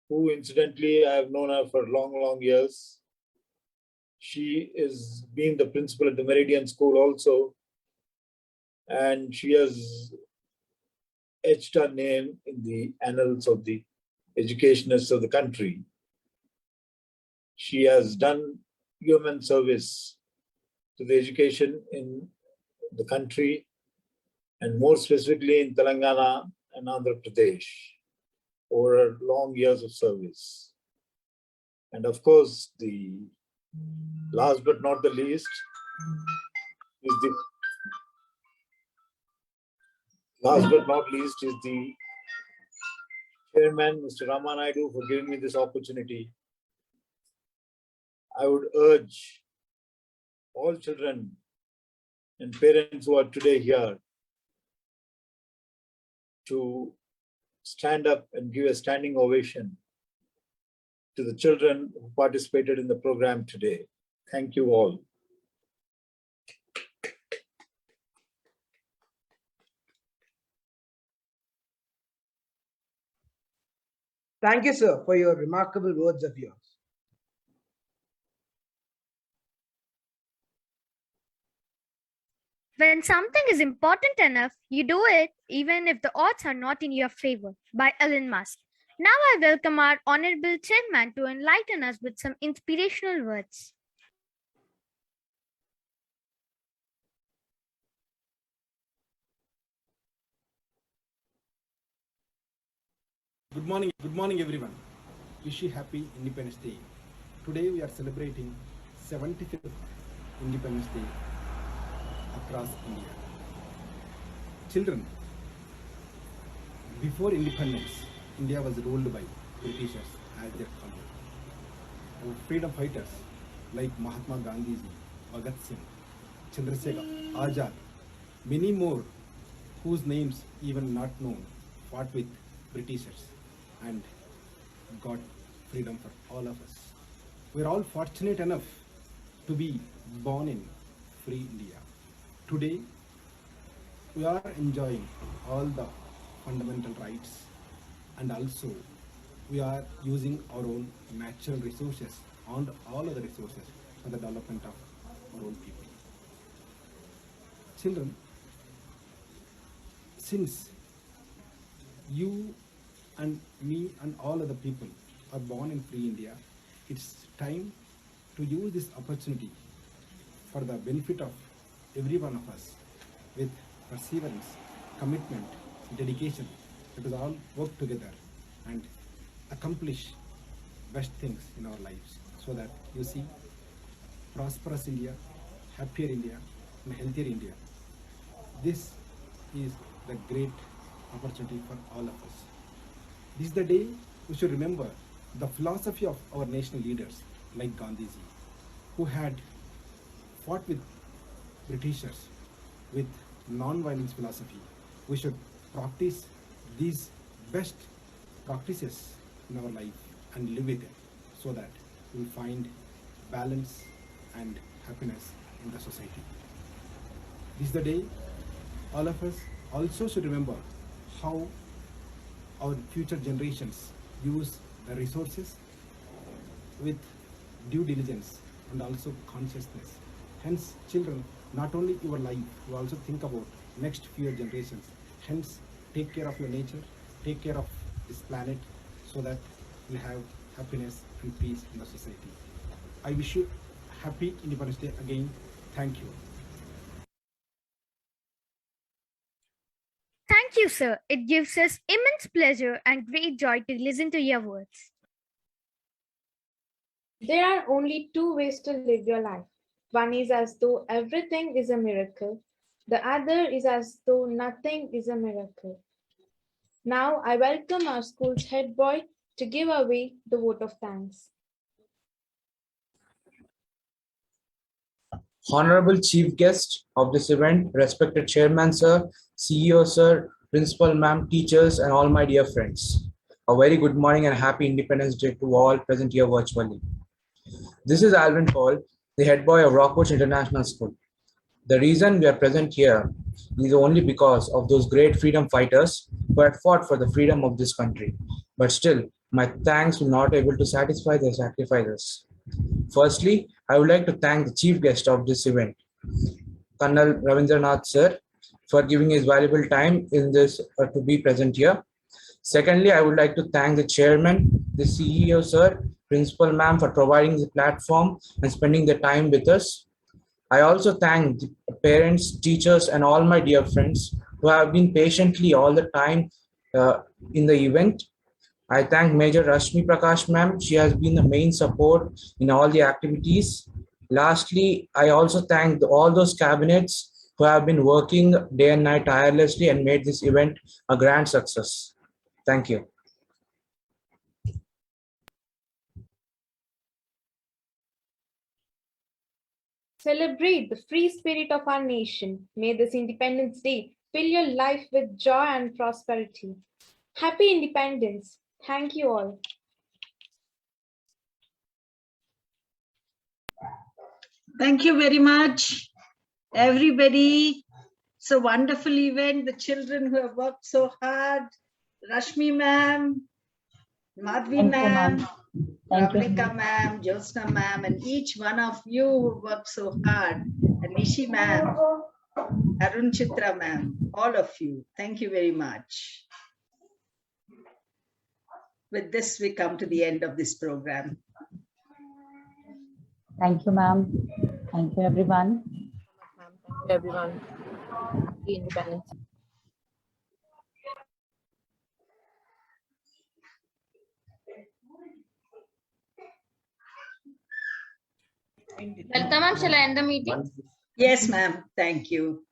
who incidentally I have known her for long, long years. She is been the principal at the Meridian School also, and she has etched her name in the annals of the educationists of the country. She has done human service to the education in the country, and more specifically in Telangana and Andhra Pradesh, over her long years of service. And of course, the last but not the least is the chairman, Mr. Rama Naidu, for giving me this opportunity. I would urge all children and parents who are today here to stand up and give a standing ovation to the children who participated in the program today. Thank you all. Thank you, sir, for your remarkable words of yours. When something is important enough, you do it even if the odds are not in your favor. By Elon Musk. Now I welcome our Honorable Chairman to enlighten us with some inspirational words. Good morning everyone. Wish you happy Independence Day. Today we are celebrating 75th Independence Day across India. Children, before independence, India was ruled by Britishers as their country. Our freedom fighters like Mahatma Gandhi, Bhagat Singh, Chandrasekhar, Azad, many more whose names even not known, fought with Britishers and got freedom for all of us. We are all fortunate enough to be born in free India. Today, we are enjoying all the fundamental rights, and also we are using our own natural resources and all other resources for the development of our own people. Children, since you and me and all other people are born in free India, it's time to use this opportunity for the benefit of every one of us with perseverance, commitment, dedication. Let us all work together and accomplish best things in our lives so that you see prosperous India, happier India, and healthier India. This is the great opportunity for all of us. This is the day we should remember the philosophy of our national leaders like Gandhiji, who had fought with Britishers with non-violence philosophy. We should practice these best practices in our life and live with it so that we will find balance and happiness in the society. This is the day all of us also should remember how our future generations use the resources with due diligence and also consciousness. Hence, children, not only your life, you also think about next few generations. Hence, take care of your nature, take care of this planet so that we have happiness and peace in the society. I wish you happy Independence Day again. Thank you. Thank you, sir. It gives us immense pleasure and great joy to listen to your words. There are only two ways to live your life. One is as though everything is a miracle. The other is as though nothing is a miracle. Now I welcome our school's head boy to give away the vote of thanks. Honorable Chief Guest of this event, respected Chairman Sir, CEO Sir, Principal Ma'am, teachers, and all my dear friends. A very good morning and happy Independence Day to all present here virtually. This is Alvin Paul, the head boy of Rockwoods International School. The reason we are present here is only because of those great freedom fighters who had fought for the freedom of this country. But still, my thanks will not be able to satisfy their sacrifices. Firstly, I would like to thank the chief guest of this event, Colonel Ravindranath Sir, for giving his valuable time in this to be present here. Secondly, I would like to thank the chairman, the CEO Sir, Principal Ma'am for providing the platform and spending the time with us. I also thank the parents, teachers, and all my dear friends who have been patiently all the time in the event. I thank Major Rashmi Prakash ma'am. She has been the main support in all the activities. Lastly, I also thank all those cabinets who have been working day and night tirelessly and made this event a grand success. Thank you. Celebrate the free spirit of our nation. May this Independence Day fill your life with joy and prosperity. Happy Independence. Thank you all. Thank you very much, everybody. It's a wonderful event. The children who have worked so hard, Rashmi ma'am, Madhvi ma'am, Thank you, Ravnika ma'am, Jyotsna ma'am, and each one of you who worked so hard. And Nishi ma'am, Arun Chitra ma'am, all of you. Thank you very much. With this, we come to the end of this program. Thank you, ma'am. Thank you, everyone. Thank you, everyone. Happy Independence. Lalita ma'am, shall I end the meeting? Yes, ma'am. Thank you.